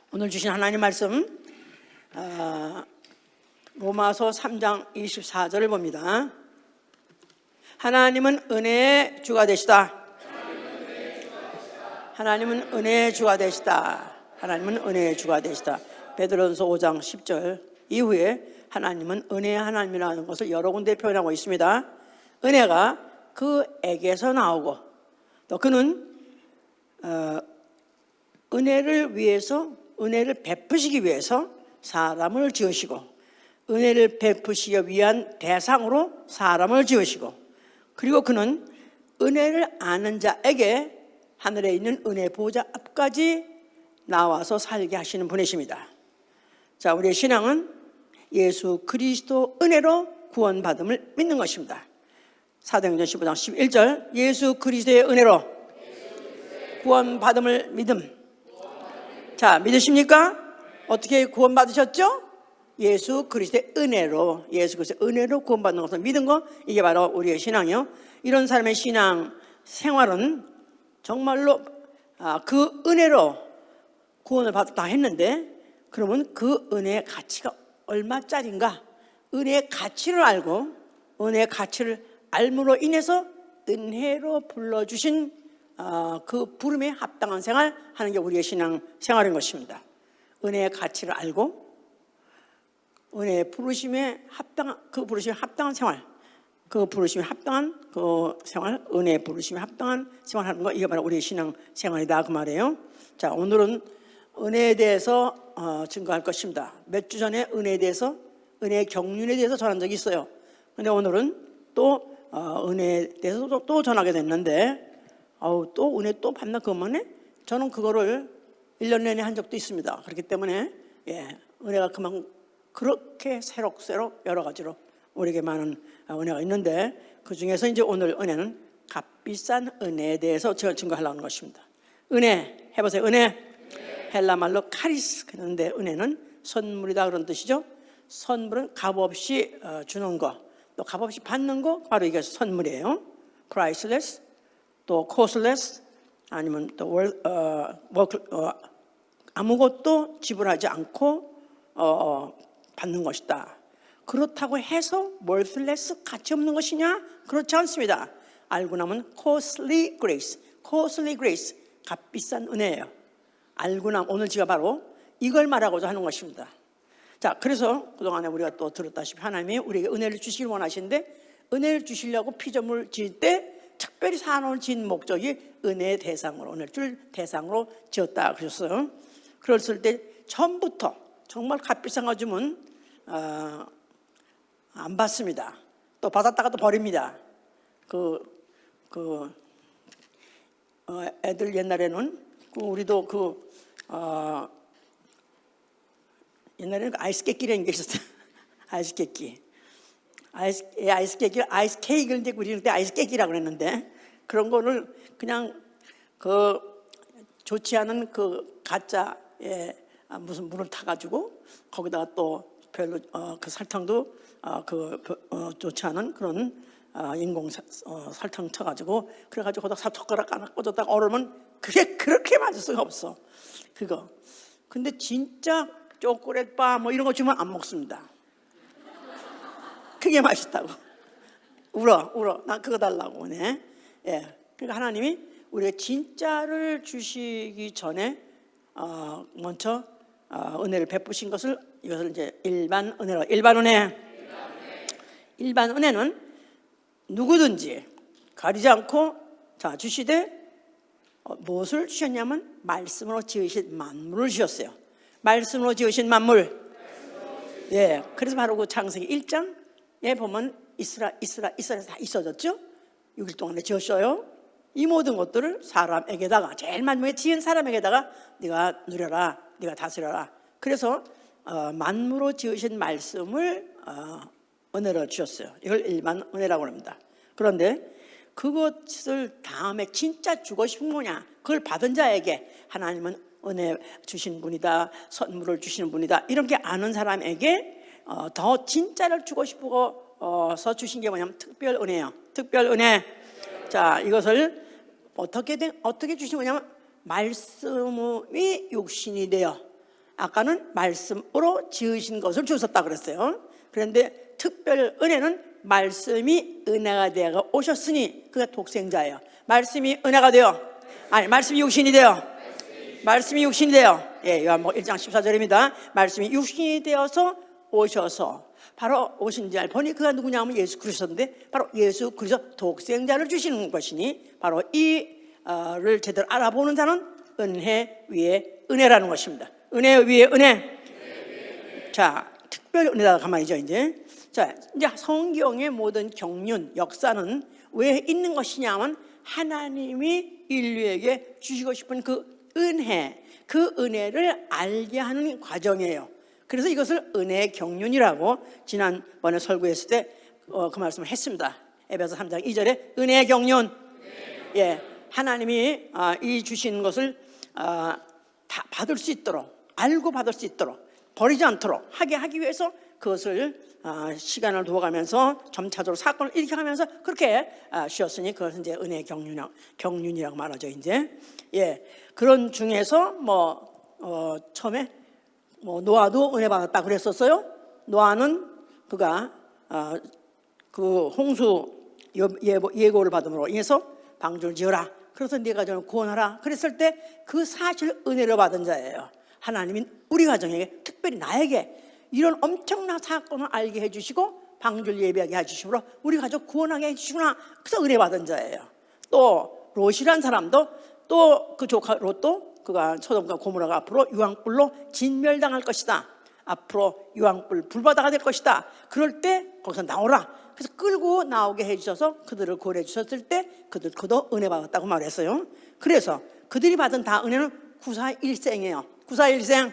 오늘 주신 하나님 말씀 로마서 3장 24절을 봅니다. 하나님은 은혜의 주가 되시다. 하나님은 은혜의 주가 되시다. 하나님은 은혜의 주가 되시다. 베드로전서 5장 10절 이후에 하나님은 은혜의 하나님이라는 것을 여러 군데 표현하고 있습니다. 은혜가 그에게서 나오고 또 그는 은혜를 위해서, 은혜를 베푸시기 위해서 사람을 지으시고 은혜를 베푸시기 위한 대상으로 사람을 지으시고 그리고 그는 은혜를 아는 자에게 하늘에 있는 은혜 보좌 앞까지 나와서 살게 하시는 분이십니다. 자, 우리의 신앙은 예수 그리스도 은혜로 구원받음을 믿는 것입니다. 사도행전 15장 11절 예수 그리스도의 은혜로 구원받음을 믿음. 자, 믿으십니까? 어떻게 구원받으셨죠? 예수 그리스도의 은혜로, 예수 그리스도의 은혜로 구원받는 것을 믿은 거, 이게 바로 우리의 신앙이요. 이런 사람의 신앙 생활은 정말로 그 은혜로 구원을 받았다 했는데, 그러면 그 은혜의 가치가 얼마짜린가? 은혜의 가치를 알고 은혜의 가치를 알므로 인해서 은혜로 불러주신 그 부름에 합당한 생활 하는 게 우리의 신앙 생활인 것입니다. 은혜의 가치를 알고 은혜의 부르심에 합당한, 그 부르심에 합당한 생활, 그 부르심에 합당한 그 생활, 은혜의 부르심에 합당한 생활하는 거, 이게 바로 우리의 신앙 생활이다 그 말이에요. 자, 오늘은 은혜에 대해서 증거할 것입니다. 몇 주 전에 은혜에 대해서, 은혜의 경륜에 대해서 전한 적이 있어요. 근데 오늘은 또 은혜에 대해서 또 전하게 됐는데, 또 은혜 또 받나 그만해? 저는 그거를 1년 내내 한 적도 있습니다. 그렇기 때문에 은혜가 그만 그렇게 새록새록 여러 가지로 우리에게 많은 은혜가 있는데, 그 중에서 이제 오늘 은혜는 값비싼 은혜에 대해서 제가 증거하려는 것입니다. 은혜 해보세요. 은혜. 헬라 말로 카리스 그런데 은혜는 선물이다 그런 뜻이죠. 선물은 값없이 주는 거, 또 값없이 받는 거, 바로 이게 선물이에요. priceless, 또 costless, 아니면 또 아무것도 지불하지 않고 받는 것이다. 그렇다고 해서 worthless, 가치 없는 것이냐? 그렇지 않습니다. 알고 나면 costly grace, costly grace, 값비싼 은혜예요. 알고 나면 오늘 제가 바로 이걸 말하고자 하는 것입니다. 자, 그래서 그동안에 우리가 또 들었다시피 하나님이 우리에게 은혜를 주시길 원하시는데, 은혜를 주시려고 피조물 지을 때 특별히 산업을 지은 목적이 은혜의 대상으로, 은혜를 줄 대상으로 지었다 그러셨어요. 그랬을 때 처음부터 정말 값비싼 거 주면 안 받습니다. 또 받았다가 또 버립니다. 애들 옛날에는 우리도 옛날에는 아이스 깨끼라는 게 있었어요. 아이스 깨끼. 아이스 케이크를 이제 우리는 그때 아이스 깨끼라고 그랬는데, 그런 거를 그냥 좋지 않은 가짜에 무슨 물을 타가지고 거기다가 또 별로 그 설탕도 좋지 않은 그런 인공 설탕 쳐가지고 그래가지고 거기다 젓가락 하나 꽂았다가 얼으면 그렇게 맞을 수가 없어 그거. 근데 진짜 초콜릿바 뭐 이런 거 주면 안 먹습니다. 그게 맛있다고 울어 난 그거 달라고. 그러니까 하나님이 우리가 진짜를 주시기 전에 먼저 은혜를 베푸신 것을, 이것을 이제 일반 은혜로, 일반 은혜는 누구든지 가리지 않고 주시되 무엇을 주셨냐면 말씀으로 지으신 만물을 주셨어요. 말씀으로 지으신 만물. 그래서 바로 그 창세기 1장에 보면 이스라엘 다 있어졌죠. 6일 동안에 지었어요. 이 모든 것들을 사람에게다가, 제일 마지막에 지은 사람에게다가 네가 누려라, 네가 다스려라. 그래서 만물로 지으신 말씀을 은혜로 주셨어요. 이걸 일반 은혜라고 합니다. 그런데 그것을 다음에 진짜 주고 싶은 거냐, 그걸 받은 자에게 하나님은 은혜 주신 분이다, 선물을 주시는 분이다, 이렇게 아는 사람에게 더 진짜를 주고 싶어서 주신 게 뭐냐면 특별 은혜예요. 특별 은혜. 자, 이것을 어떻게 주신 거냐면 말씀이 육신이 되어 아까는 말씀으로 지으신 것을 주셨다 그랬어요. 그런데 특별 은혜는 말씀이 은혜가 되어 오셨으니 그가 독생자예요. 말씀이 은혜가 되어, 아니 말씀이 육신이 되어, 말씀이 육신이 되어, 예, 요한복음 1장 14절입니다. 말씀이 육신이 되어서 오셔서 바로 오신 자 보니 그가 누구냐 하면 예수 그리스도인데 바로 예수 그리스도 독생자를 주시는 것이니 바로 이를 제대로 알아보는 자는 은혜 위에 은혜라는 것입니다. 은혜 위에 은혜. 자, 특별 은혜다 가만히죠 이제. 자, 이제 성경의 모든 경륜 역사는 왜 있는 것이냐면 하나님이 인류에게 주시고 싶은 그 은혜, 그 은혜를 알게 하는 과정이에요. 그래서 이것을 은혜의 경륜이라고 지난번에 설교했을 때 그 말씀을 했습니다. 에베소 3장 2절에 은혜의 경륜. 예, 하나님이 이 주신 것을 다 받을 수 있도록, 알고 받을 수 있도록, 버리지 않도록 하게 하기 위해서 그것을 시간을 두어가면서 점차적으로 사건을 일으켜가면서 그렇게 쉬었으니 그것은 이제 은혜의 경륜이라고 말하죠. 이제 예, 그런 중에서 처음에 노아도 은혜 받았다 그랬었어요. 노아는 그가 그 홍수 예고를 받음으로 인해서 방주를 지어라. 그래서 네 가정을 구원하라. 그랬을 때 그 사실 은혜를 받은 자예요. 하나님이 우리 가정에게 특별히 나에게 이런 엄청난 사건을 알게 해주시고 방주를 예비하게 해주시므로 우리 가족 구원하게 해주시구나. 그래서 은혜 받은 자예요. 또 롯이란 사람도 또 그 조카 롯도 그가 소돔과 고모라가 앞으로 유황불로 진멸당할 것이다. 앞으로 유황불 불바다가 될 것이다. 그럴 때 거기서 나오라. 그래서 끌고 나오게 해주셔서 그들을 구원해 주셨을 때 그도 은혜 받았다고 말했어요. 그래서 그들이 받은 다 은혜는 구사일생이에요. 구사일생.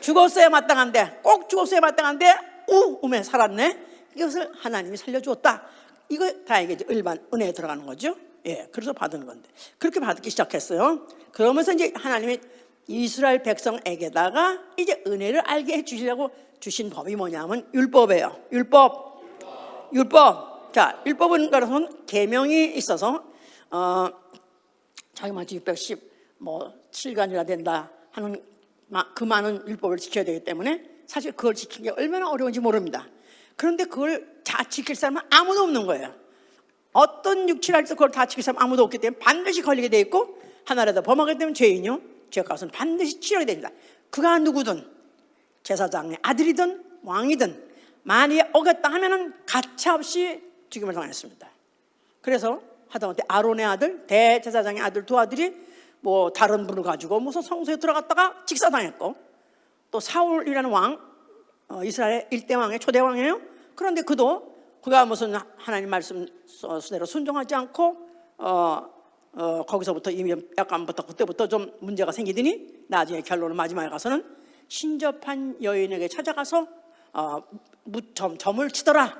죽었어야 마땅한데, 꼭 죽었어야 마땅한데 우음에 살았네. 이것을 하나님이 살려주었다. 이거 다 이게 일반 은혜에 들어가는 거죠. 예, 그래서 받은 건데 그렇게 받기 시작했어요. 그러면서 이제 하나님이 이스라엘 백성에게다가 이제 은혜를 알게 해주시려고 주신 법이 뭐냐면 율법이에요. 율법. 자, 율법은 그래서 계명이 있어서 자기만치 617가지가 된다 하는 그 많은 율법을 지켜야 되기 때문에 사실 그걸 지키는 게 얼마나 어려운지 모릅니다. 그런데 그걸 다 지킬 사람은 아무도 없는 거예요. 어떤 육칠할지 그걸 다 지킬 사람 아무도 없기 때문에 반드시 걸리게 돼 있고 하나라도 범하게 되면 죄인이요 죄값은 반드시 치러야 됩니다. 그가 누구든 제사장의 아들이든 왕이든 만약에 어겼다 하면은 가차없이 죽임을 당했습니다. 그래서 하다못해 아론의 아들 대제사장의 아들 두 아들이 다른 분을 가지고 무슨 성소에 들어갔다가 직사당했고 또 사울이라는 왕 이스라엘 일대 왕의 초대 왕이에요. 그런데 그가 무슨 하나님 말씀 수대로 순종하지 않고 거기서부터 이미 약간부터 그때부터 좀 문제가 생기더니 나중에 결론은 마지막에 가서는 신접한 여인에게 찾아가서 점을 치더라.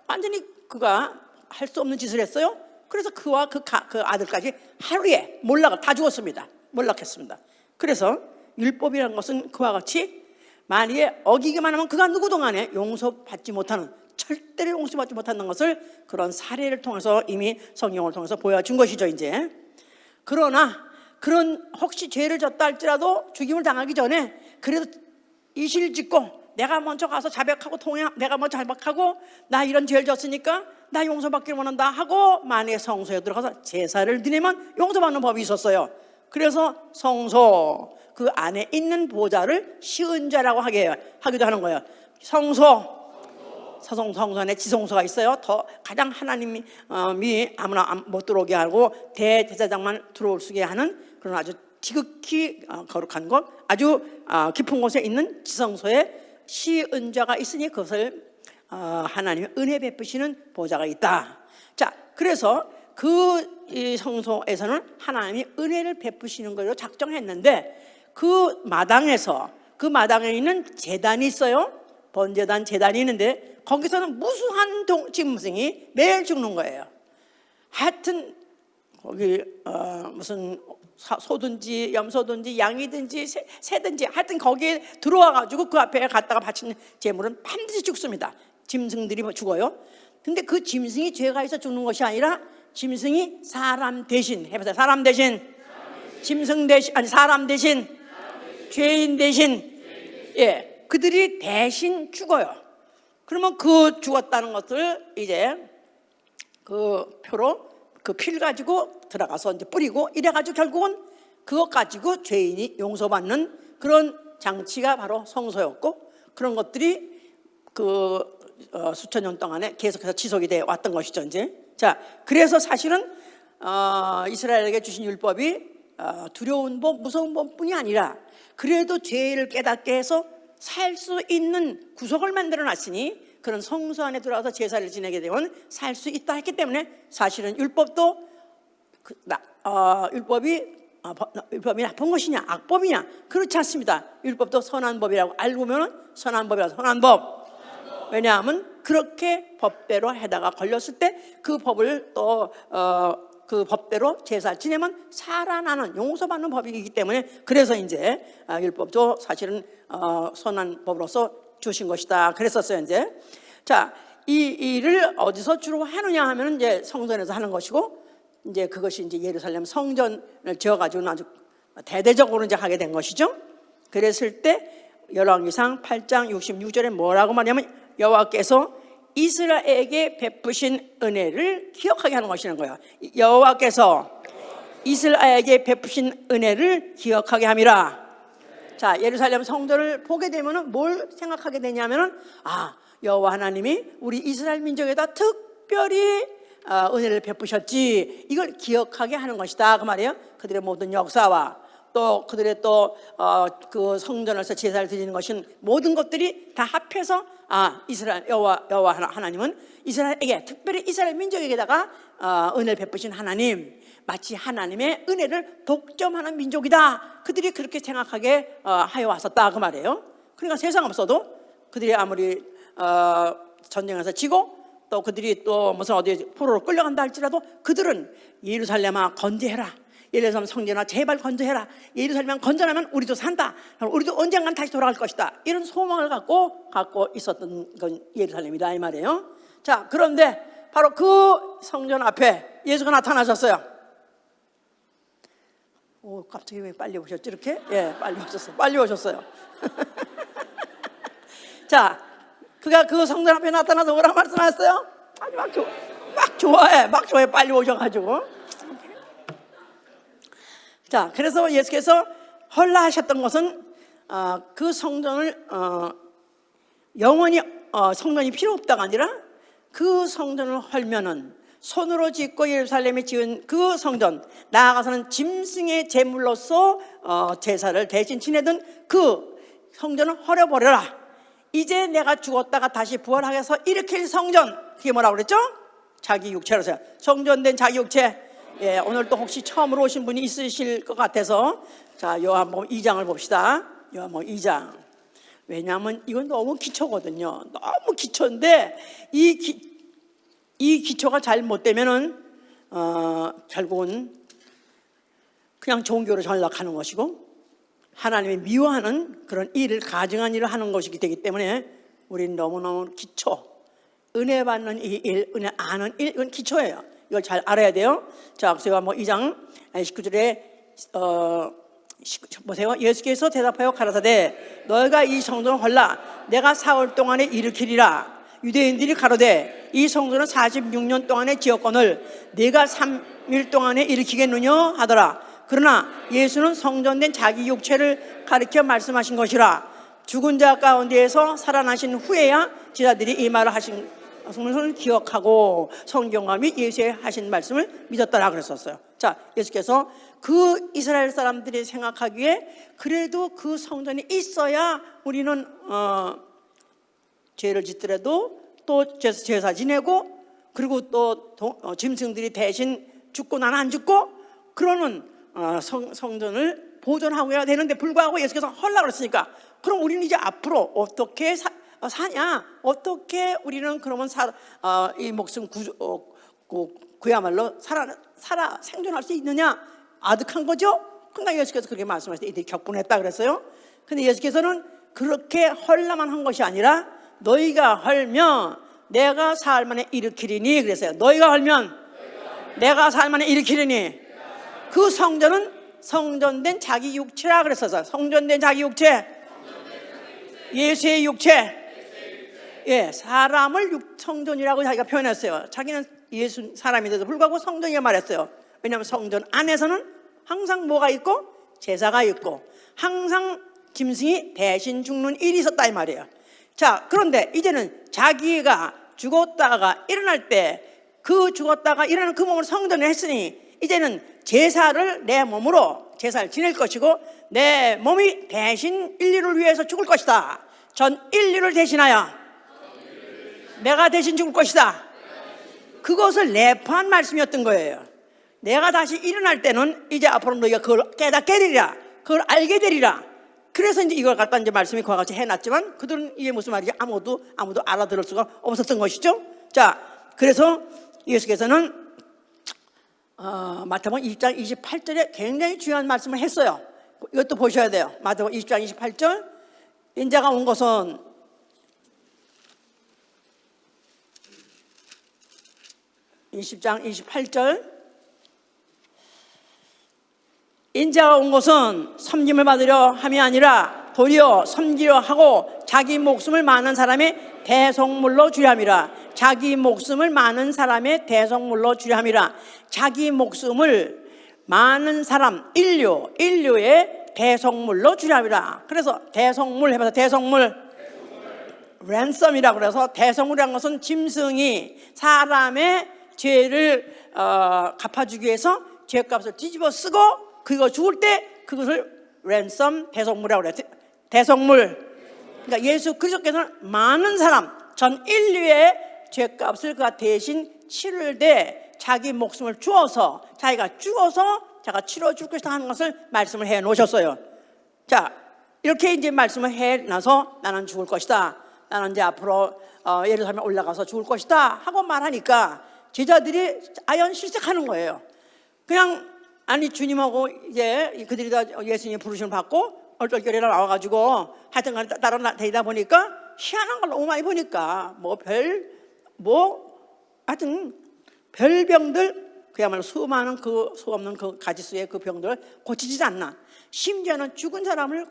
완전히 그가 할 수 없는 짓을 했어요. 그래서 그와 그 아들까지 하루에 다 죽었습니다. 몰락했습니다. 그래서 율법이라는 것은 그와 같이 만약에 어기기만 하면 그가 누구도 간에 용서받지 못하는 절대로 용서받지 못하는 것을 그런 사례를 통해서 이미 성경을 통해서 보여준 것이죠. 이제 그러나 혹시 죄를 졌다 할지라도 죽임을 당하기 전에 그래도 이실 짓고 내가 먼저 가서 자백하고 내가 먼저 자백하고 나 이런 죄를 졌으니까 나 용서받기를 원한다 하고 만약에 성소에 들어가서 제사를 드리면 용서받는 법이 있었어요. 그래서 성소 그 안에 있는 보좌를 시은자라고 하기도 하는 거예요. 성소 안에 지성소가 있어요. 가장 하나님이 아무나 못 들어오게 하고 대제사장만 들어올 수 있게 하는 그런 아주 지극히 거룩한 곳, 아주 깊은 곳에 있는 지성소에 시은자가 있으니 그것을 하나님의 은혜 베푸시는 보좌가 있다. 자, 그래서 이 성소에서는 하나님이 은혜를 베푸시는 걸로 작정했는데 그 마당에 있는 제단이 있어요. 번제단 제단이 있는데 거기서는 무수한 짐승이 매일 죽는 거예요. 하여튼 거기 무슨 소든지 염소든지 양이든지 새든지 하여튼 거기에 들어와가지고 그 앞에 갔다가 바치는 제물은 반드시 죽습니다. 짐승들이 죽어요. 근데 그 짐승이 죄가 있어 죽는 것이 아니라 짐승이 사람 대신 해보세요. 사람 대신 짐승 대신 아니 사람 대신 죄인 대신 예, 그들이 대신 죽어요. 그러면 그 죽었다는 것을 이제 그 표로 그 피를 가지고 들어가서 이제 뿌리고 이래가지고 결국은 그것 가지고 죄인이 용서받는 그런 장치가 바로 성소였고, 그런 것들이 그 수천 년 동안에 계속해서 지속이 되어 왔던 것이죠. 이제 자, 그래서 사실은 이스라엘에게 주신 율법이 두려운 법, 무서운 법뿐이 아니라 그래도 죄를 깨닫게 해서 살 수 있는 구석을 만들어 놨으니 그런 성소 안에 들어가서 제사를 지내게 되면 살 수 있다 했기 때문에 사실은 율법도 율법이 나쁜 것이냐 악법이냐, 그렇지 않습니다. 율법도 선한 법이라고 알고 보면 선한 법이라서 선한 법. 왜냐하면 그렇게 법대로 해다가 걸렸을 때 그 법을 또 그 법대로 제사를 지내면 살아나는 용서받는 법이기 때문에, 그래서 이제 율법도 사실은 선한 법으로서 주신 것이다 그랬었어요. 이제 자, 이 일을 어디서 주로 하느냐 하면 이제 성전에서 하는 것이고, 이제 그것이 이제 예루살렘 성전을 지어가지고 아주 대대적으로 이제 하게 된 것이죠. 그랬을 때 열왕기상 8장 66절에 뭐라고 말하냐면 여호와께서 이스라엘에게 베푸신 은혜를 기억하게 하는 것이라는 거예요. 여호와께서 이스라엘에게 베푸신 은혜를 기억하게 함이라. 자, 예루살렘 성전을 보게 되면은 뭘 생각하게 되냐면은 여호와 하나님이 우리 이스라엘 민족에다 특별히 은혜를 베푸셨지, 이걸 기억하게 하는 것이다 그 말이에요. 그들의 모든 역사와 또 그들의 또 그 성전에서 제사를 드리는 것인 모든 것들이 다 합해서 이스라엘 여호와 하나님은 이스라엘에게, 특별히 이스라엘 민족에게다가 은혜를 베푸신 하나님, 마치 하나님의 은혜를 독점하는 민족이다, 그들이 그렇게 생각하게 하여 왔었다 그 말이에요. 그러니까 세상 없어도 그들이 아무리 전쟁에서 지고 또 그들이 또 무슨 어디 포로로 끌려간다 할지라도 그들은 예루살렘아 건재해라, 예루살렘 성전아 제발 건재해라, 예루살렘 건전하면 우리도 산다, 우리도 언젠간 다시 돌아갈 것이다, 이런 소망을 갖고 있었던 건 예루살렘이다 이 말이에요. 자, 그런데 바로 그 성전 앞에 예수가 나타나셨어요. 오, 갑자기 왜 빨리 오셨지 이렇게? 예, 빨리 오셨어요. 자, 그가 그 성전 앞에 나타나서 뭐라고 말씀하셨어요? 아니 막 좋아해 빨리 오셔가지고. 자, 그래서 예수께서 헐라 하셨던 것은 그 성전을 영원히 성전이 필요 없다가 아니라 그 성전을 헐면은 손으로 짓고 예루살렘에 지은 그 성전, 나아가서는 짐승의 제물로서 제사를 대신 지내던 그 성전을 헐어버려라. 이제 내가 죽었다가 다시 부활하게 해서 일으킬 성전, 그게 뭐라고 그랬죠? 자기 육체로서요. 성전된 자기 육체. 예, 오늘 또 혹시 처음으로 오신 분이 있으실 것 같아서 자, 요한복음 2장을 봅시다. 요한복음 2장. 왜냐하면 이건 너무 기초거든요. 너무 기초인데 이 기초가 잘못되면은 결국은 그냥 종교로 전락하는 것이고 하나님이 미워하는 그런 일을, 가증한 일을 하는 것이기 되기 때문에 우리는 너무너무 기초, 은혜 받는 이 일, 은혜 아는 일, 이건 기초예요. 이걸 잘 알아야 돼요. 자, 그래서 뭐 2장 19절에 보세요. 예수께서 대답하여 가라사대 너희가 이 성전을 헐라 내가 사흘 동안에 일으키리라. 유대인들이 가로되 이 성전은 46년 동안에 지었거늘 네가 3일 동안에 일으키겠느냐 하더라. 그러나 예수는 성전된 자기 육체를 가리켜 말씀하신 것이라. 죽은 자 가운데에서 살아나신 후에야 제자들이 이 말을 하신 것을 기억하고 성경과 및 예수의 하신 말씀을 믿었더라 그랬었어요. 자, 예수께서 그 이스라엘 사람들이 생각하기에 그래도 그 성전이 있어야 우리는 죄를 짓더라도 또 제사 지내고 그리고 또 짐승들이 대신 죽고 나는 안 죽고 그러는 성전을 보존하고 해야 되는데 불구하고 예수께서 헐라 그랬으니까 그럼 우리는 이제 앞으로 어떻게 사냐? 어떻게 우리는 그러면 이 목숨 그야말로 살아 생존할 수 있느냐? 아득한 거죠? 그러니까 예수께서 그렇게 말씀하실 때 이들이 격분했다 그랬어요. 근데 예수께서는 그렇게 헐라만 한 것이 아니라 너희가 헐면 내가 사흘 만에 일으키리니 그랬어요. 너희가 헐면 내가 사흘 만에 일으키리니. 그 성전은 성전된 자기 육체라 그랬어요. 성전된 자기 육체. 예수의 육체. 예, 사람을 성전이라고 자기가 표현했어요. 자기는 예수 사람인데도 불구하고 성전이라 말했어요. 왜냐하면 성전 안에서는 항상 뭐가 있고 제사가 있고 항상 짐승이 대신 죽는 일이 있었다 이 말이에요. 자, 그런데 이제는 자기가 죽었다가 일어날 때 그 죽었다가 일어나는 그 몸을 성전을 했으니 이제는 제사를 내 몸으로 제사를 지낼 것이고 내 몸이 대신 인류를 위해서 죽을 것이다. 전 인류를 대신하여 내가 대신 죽을 것이다. 그것을 내포한 말씀이었던 거예요. 내가 다시 일어날 때는 이제 앞으로 너희가 그걸 깨닫게 되리라. 그걸 알게 되리라. 그래서 이제 이걸 갖다 이제 말씀이 그와 같이 해놨지만 그들은 이게 무슨 말인지 아무도 알아들을 수가 없었던 것이죠. 자, 그래서 예수께서는 마태복음 20장 28절에 굉장히 중요한 말씀을 했어요. 이것도 보셔야 돼요. 마태복음 20장 28절. 인자가 온 것은 (20장 28절) 인자가 온 것은 섬김을 받으려 함이 아니라 도리어 섬기려 하고 자기 목숨을 많은 사람의 대속물로 주려 함이라. 자기 목숨을 많은 사람의 대속물로 주려 함이라. 자기 목숨을 많은 사람, 인류의 대속물로 주려 함이라. 그래서 대속물 해봐서 대속물. 랜섬이라고 그래서 대속물이라는 것은 짐승이 사람의 죄를 갚아주기 위해서 죄값을 뒤집어 쓰고 그거 죽을 때 그것을 랜섬 대속물이라고 그래요. 대속물. 그러니까 예수 그리스도께서는 많은 사람 전 인류의 죄값을 그가 대신 치를 때 자기 목숨을 주어서 자기가 죽어서 자기가 치러줄 것이다 하는 것을 말씀을 해 놓으셨어요. 자, 이렇게 이제 말씀을 해 놔서 나는 죽을 것이다. 나는 이제 앞으로 예루살렘에 올라가서 죽을 것이다 하고 말하니까 제자들이 아연 실색하는 거예요. 그냥 아니 주님하고 이제 그들이 다 예수님의 부르심을 받고 얼떨결에 나와가지고 하여튼 간에 따라다니다 보니까 희한한 걸 너무 많이 보니까 하여튼 별병들 그야말로 수많은 그 수없는 그 가지수의 그 병들을 고치지 않나. 심지어는 죽은 사람을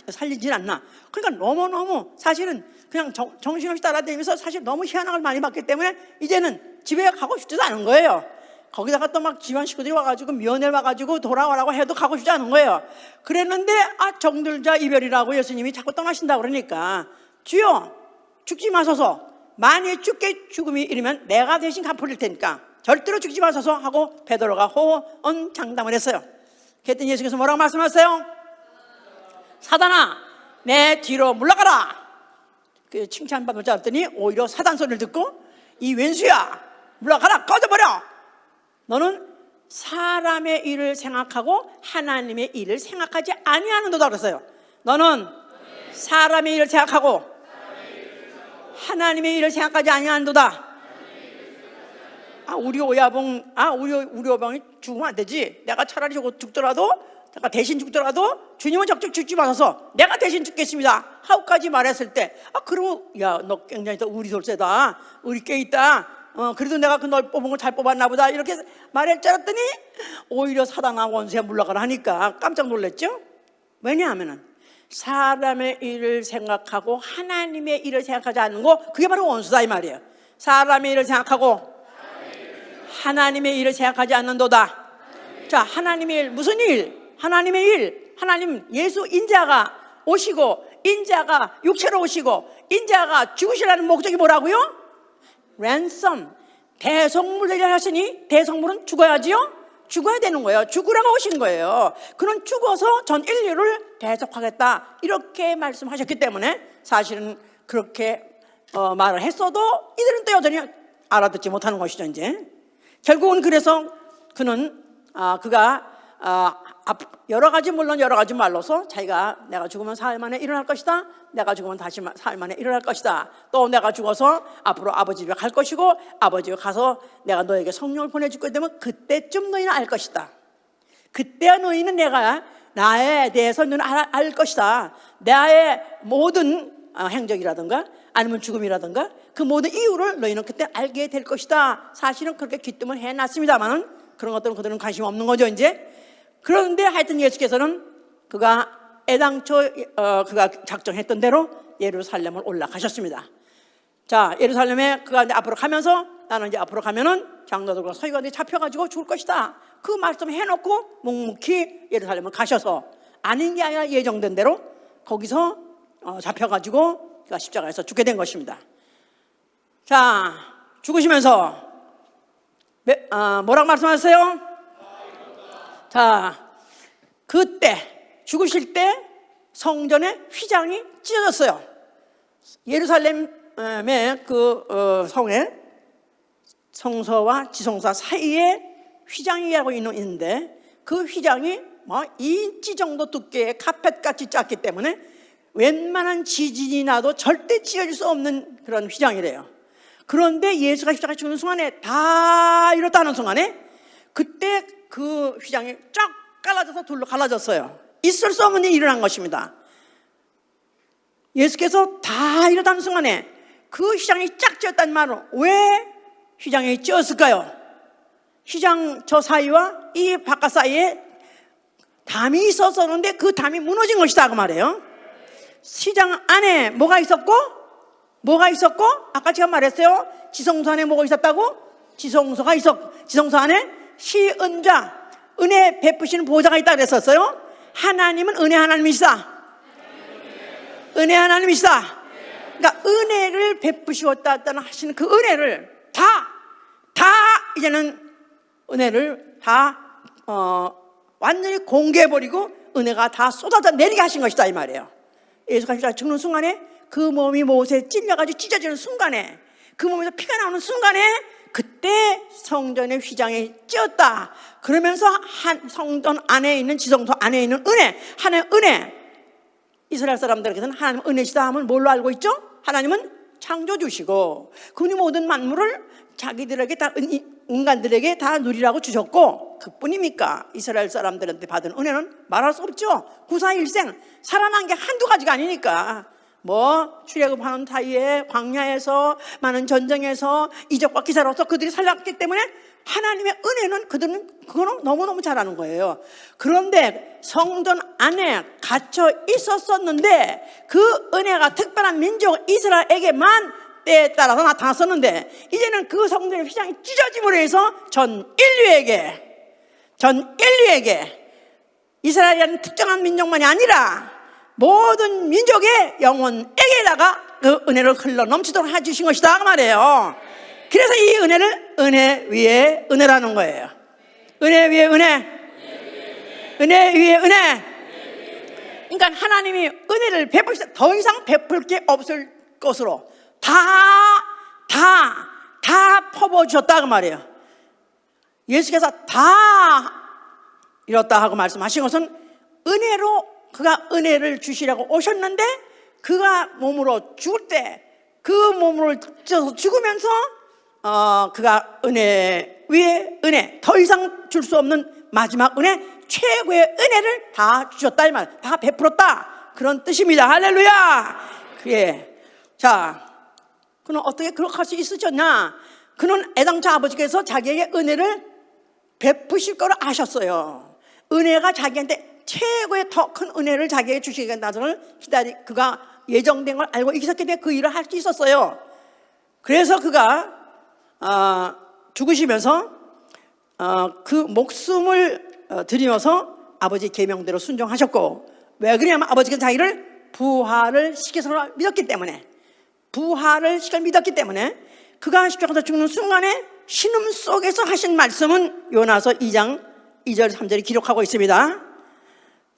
살리질 않나. 그러니까 너무너무 사실은 그냥 정신없이 따라다니면서 사실 너무 희한한 걸 많이 봤기 때문에 이제는 집에 가고 싶지도 않은 거예요. 거기다가 또 막 집안 식구들이 와가지고 면회 와가지고 돌아오라고 해도 가고 싶지 않은 거예요. 그랬는데 정들자 이별이라고 예수님이 자꾸 떠나신다고 그러니까 주여 죽지 마소서. 만일 죽음이 이르면 내가 대신 갚을 테니까 절대로 죽지 마소서 하고 베드로가 호언 장담을 했어요. 그랬더니 예수께서 뭐라고 말씀하세요? 사단아 내 뒤로 물러가라. 그 칭찬받을 줄 알았더니 오히려 사단 소리를 듣고 이 왼수야 물러가라 꺼져버려. 너는 사람의 일을 생각하고 하나님의 일을 생각하지 아니하는도다 그랬어요. 너는 사람의 일을 생각하고 하나님의 일을 생각하지 아니하는도다. 우리 오야봉이 죽으면 안 되지. 내가 차라리 죽더라도 내가 대신 죽더라도 주님은 적극 죽지 마셔서 내가 대신 죽겠습니다 하고까지 말했을 때 그러면 야 너 굉장히 더 우리 돌쇠다. 우리 꽤 있다. 그래도 내가 널 뽑은 걸 잘 뽑았나 보다 이렇게 말할 줄 알았더니 오히려 사단아 원수야 물러가라 하니까 깜짝 놀랐죠. 왜냐하면 사람의 일을 생각하고 하나님의 일을 생각하지 않는 거 그게 바로 원수다 이 말이에요. 사람의 일을 생각하고 하나님의 일을 생각하지 않는도다. 자, 하나님의 일 무슨 일? 하나님의 일. 하나님 예수 인자가 오시고 인자가 육체로 오시고 인자가 죽으시라는 목적이 뭐라고요? 랜섬 대속물을 하시니 대속물은 죽어야지요. 죽어야 되는 거예요. 죽으라고 오신 거예요. 그는 죽어서 전 인류를 대속하겠다 이렇게 말씀하셨기 때문에 사실은 그렇게 말을 했어도 이들은 또 여전히 알아듣지 못하는 것이죠. 이제 결국은 그래서 그가 여러 가지 물론 여러 가지 말로서 자기가 내가 죽으면 사흘 만에 일어날 것이다. 내가 죽으면 다시 사흘 만에 일어날 것이다. 또 내가 죽어서 앞으로 아버지 집에 갈 것이고 아버지 집에 가서 내가 너에게 성령을 보내줄 거기 때문에 그때쯤 너희는 알 것이다. 그때야 너희는 내가 나에 대해서 너는 알 것이다. 나의 모든 행적이라든가 아니면 죽음이라든가 그 모든 이유를 너희는 그때 알게 될 것이다. 사실은 그렇게 귀뜸을 해놨습니다만은 그런 것들은 그들은 관심 없는 거죠 이제. 그런데 하여튼 예수께서는 그가 애당초 그가 작정했던 대로 예루살렘을 올라가셨습니다. 자, 예루살렘에 그가 이제 앞으로 가면서 나는 이제 앞으로 가면은 장로들과 서기관들이 잡혀가지고 죽을 것이다. 그 말씀 해놓고 묵묵히 예루살렘을 가셔서 아닌 게 아니라 예정된 대로 거기서 잡혀가지고 그가 십자가에서 죽게 된 것입니다. 자, 죽으시면서 뭐라고 말씀하셨어요? 자, 그때 죽으실 때 성전의 휘장이 찢어졌어요. 예루살렘의 그 성에 성서와 지성소 사이에 휘장이라고 있는데 그 휘장이 2인치 정도 두께의 카펫같이 작기 때문에 웬만한 지진이 나도 절대 찢어질 수 없는 그런 휘장이래요. 그런데 예수가 십자가에 죽는 순간에 다 이렇다는 순간에 그때 그 휘장이 쫙 갈라져서 둘로 갈라졌어요. 있을 수 없는 일이 일어난 것입니다. 예수께서 다 이렇다는 순간에 그 휘장이 쫙 찢었다는 말은 왜 휘장이 찢었을까요? 휘장 저 사이와 이 바깥 사이에 담이 있었었는데 그 담이 무너진 것이다 그 말이에요. 휘장 안에 뭐가 있었고 아까 제가 말했어요. 지성소 안에 뭐가 있었다고? 지성소 안에 시은자 은혜 베푸시는 보호자가 있다 그랬었어요. 하나님은 은혜 하나님이시다. 은혜 하나님이시다. 그러니까 은혜를 베푸시었다 하시는 그 은혜를 다 이제는 은혜를 다 완전히 공개해버리고 은혜가 다 쏟아져 내리게 하신 것이다 이 말이에요. 예수가 죽는 순간에 그 몸이 못에 찔려가지고 찢어지는 순간에 그 몸에서 피가 나오는 순간에 그때 성전의 휘장이 찢었다. 그러면서 성전 안에 있는 지성소 안에 있는 은혜, 하나님의 은혜. 이스라엘 사람들에게는 하나님 은혜시다 하면 뭘로 알고 있죠? 하나님은 창조주시고 그분이 모든 만물을 자기들에게 다 인간들에게 다 누리라고 주셨고 그뿐입니까? 이스라엘 사람들한테 받은 은혜는 말할 수 없죠. 구사일생 살아난 게 한두 가지가 아니니까 출애굽하는 사이에 광야에서 많은 전쟁에서 이적과 기사로서 그들이 살았기 때문에 하나님의 은혜는 그거는 너무너무 잘하는 거예요. 그런데 성전 안에 갇혀 있었었는데 그 은혜가 특별한 민족 이스라엘에게만 때에 따라서 나타났었는데 이제는 그 성전의 휘장이 찢어짐으로 해서 전 인류에게 이스라엘이라는 특정한 민족만이 아니라 모든 민족의 영혼에게다가 그 은혜를 흘러 넘치도록 해주신 것이다 그 말이에요. 그래서 이 은혜를 은혜 위에 은혜라는 거예요. 은혜 위에 은혜. 그러니까 하나님이 은혜를 베푸실 때 더 이상 베풀 게 없을 것으로 다 퍼부어주셨다 그 말이에요. 예수께서 다 이렇다 하고 말씀하신 것은 은혜로 그가 은혜를 주시려고 오셨는데 그가 몸으로 죽을 때 그 몸으로 찢어서 죽으면서 그가 은혜 위에 은혜, 더 이상 줄 수 없는 마지막 은혜, 최고의 은혜를 다 주셨다 이 말, 다 베풀었다 그런 뜻입니다. 할렐루야. 자, 그는 어떻게 그렇게 할 수 있으셨냐? 그는 애당초 아버지께서 자기에게 은혜를 베푸실 거를 아셨어요. 은혜가 자기한테 최고의 더 큰 은혜를 자기에게 주시겠다는 그가 예정된 걸 알고 있었기 때문에 그 일을 할 수 있었어요. 그래서 그가 죽으시면서 그 목숨을 드리면서 아버지 계명대로 순종하셨고, 왜 그러냐면 아버지가 자기를 부활을 시켜서 믿었기 때문에, 그가 십자가에서 죽는 순간에 신음 속에서 하신 말씀은 요나서 2장 2절 3절이 기록하고 있습니다.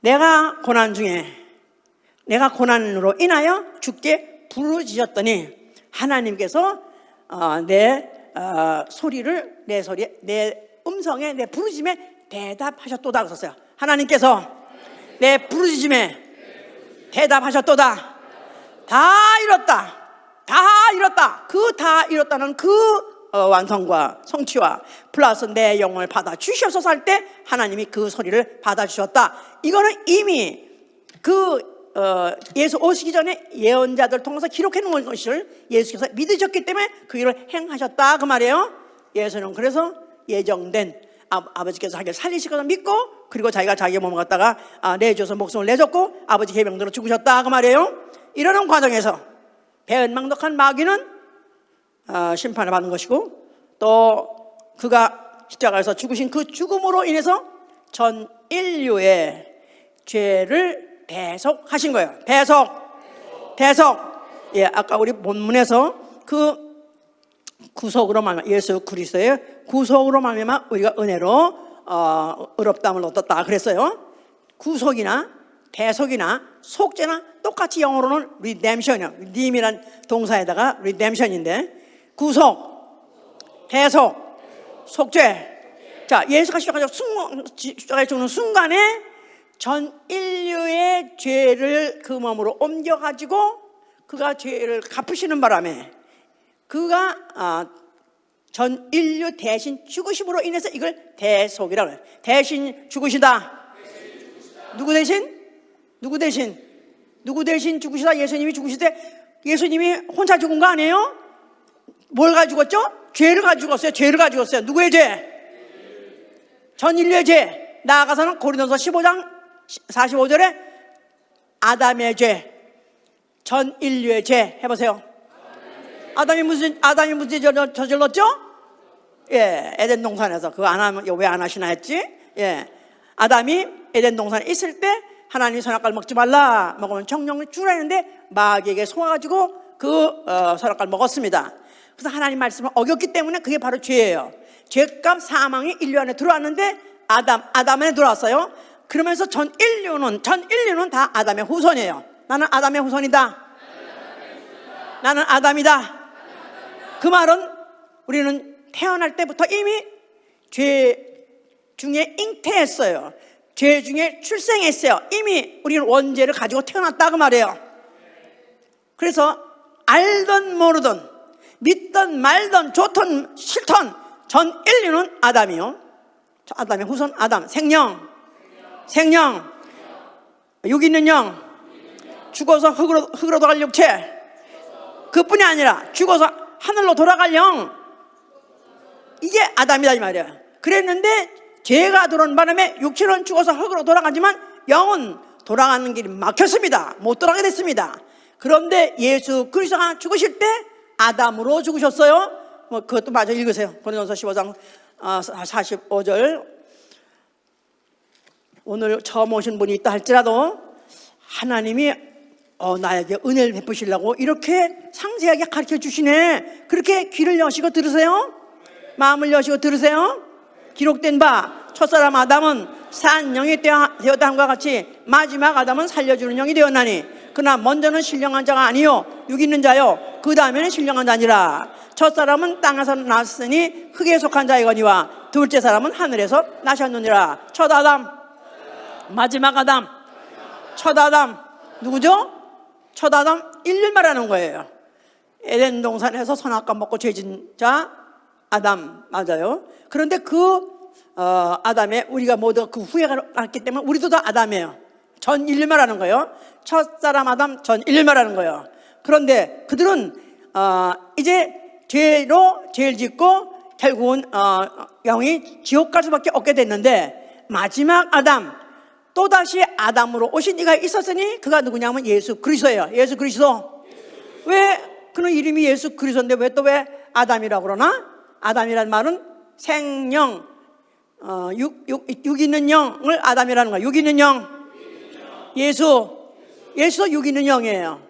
내가 고난으로 인하여 죽게 부르짖었더니 하나님께서 내 음성에 내 부르짖음에 대답하셨도다 그랬어요. 하나님께서 내 부르짖음에 대답하셨도다. 다 이뤘다. 그 다 이뤘다는 그 완성과 성취와 플러스 내 영혼을 받아 주셔서 살 때 하나님이 그 소리를 받아 주셨다. 이거는 이미 예수 오시기 전에 예언자들 통해서 기록해 놓은 것을 예수께서 믿으셨기 때문에 그 일을 행하셨다 그 말이에요. 예수는 그래서 예정된 아버지께서 자기를 살리실 것을 믿고, 그리고 자기가 자기의 몸을 갖다가 내줘서 목숨을 내줬고 아버지 계명대로 죽으셨다 그 말이에요. 이러는 과정에서 배은망덕한 마귀는 심판을 받는 것이고, 또 그가 십자가에서 죽으신 그 죽음으로 인해서 전 인류의 죄를 대속하신 거예요. 대속. 예, 아까 우리 본문에서 그 구속으로 말미암아, 예수 그리스도의 구속으로 말미암아 우리가 은혜로 의롭다함을 얻었다 그랬어요. 구속이나 대속이나 속죄나 똑같이 영어로는 redemption이에요. redeem이란 동사에다가 redemption인데, 구속, 대속, 속죄. 자, 예수가 십자가에 죽는 순간에 전 인류의 죄를 그 몸으로 옮겨가지고 그가 죄를 갚으시는 바람에 그가 전 인류 대신 죽으심으로 인해서 이걸 대속이라고 해요. 대신 죽으시다. 누구 대신 죽으시다. 예수님이 죽으시되, 예수님이 혼자 죽은 거 아니에요? 뭘 가지고 죽었죠? 죄를 가지고 죽었어요. 누구의 죄? 전 인류의 죄. 나아가서는 고린도서 15장 45절에 아담의 죄, 전 인류의 죄 해보세요. 아담이 무슨 죄 저질렀죠? 예, 에덴 동산에서. 그거 안 하면 왜 안 하시나 했지? 예, 아담이 에덴 동산에 있을 때 하나님이 선악과를 먹지 말라, 먹으면 정령을 주라 했는데 마귀에게 속아가지고 그 선악과를 먹었습니다. 그래서 하나님 말씀을 어겼기 때문에 그게 바로 죄예요. 죄값 사망이 인류 안에 들어왔는데 아담 안에 들어왔어요. 그러면서 전 인류는 다 아담의 후손이에요. 나는 아담의 후손이다. 나는 아담이다. 그 말은 우리는 태어날 때부터 이미 죄 중에 잉태했어요. 죄 중에 출생했어요. 이미 우리는 원죄를 가지고 태어났다 그 말이에요. 그래서 알던 모르던, 믿던 말던, 좋던 싫던 전 인류는 아담이요. 아담의 후손 아담. 생명, 여기 있는 영, 죽어서 흙으로 돌아갈 육체, 그뿐이 아니라 죽어서 하늘로 돌아갈 영, 이게 아담이다 이 말이에요. 그랬는데 죄가 들어온 바람에 육체는 죽어서 흙으로 돌아가지만 영은 돌아가는 길이 막혔습니다. 못 돌아가게 됐습니다. 그런데 예수 그리스도가 죽으실 때 아담으로 죽으셨어요. 그것도 마저 읽으세요. 고린도서 15장 45절. 오늘 처음 오신 분이 있다 할지라도 하나님이 나에게 은혜를 베푸시려고 이렇게 상세하게 가르쳐 주시네. 그렇게 귀를 여시고 들으세요. 마음을 여시고 들으세요. 기록된 바 첫사람 아담은 산 영이 되었다 함과 같이 마지막 아담은 살려주는 영이 되었나니, 그러나 먼저는 신령한 자가 아니요 육 있는 자요 그 다음에는 신령한 자니라. 첫사람은 땅에서 났으니 흙에 속한 자이거니와 둘째 사람은 하늘에서 나셨느니라. 첫 아담, 마지막 아담. 첫 아담 누구죠? 첫 아담 인류를 말하는 거예요. 에덴 동산에서 선악과 먹고 죄진 자 아담 맞아요. 그런데 그 아담에 우리가 모두 그 후에 갔기 때문에 우리도 다 아담이에요. 전 인류 말하는 거예요. 첫사람 아담, 전 인류 말하는 거예요. 그런데 그들은 이제 죄를 짓고 결국은 영이 지옥 갈 수밖에 없게 됐는데, 마지막 아담, 또다시 아담으로 오신 이가 있었으니 그가 누구냐면 예수 그리스도예요. 예수 그리스도. 왜 그는 이름이 예수 그리스도인데 왜 아담이라고 그러나? 아담이란 말은 생영, 육 있는 영을 아담이라는 거예요. 육 있는 영. 예수도 육 있는 영이에요.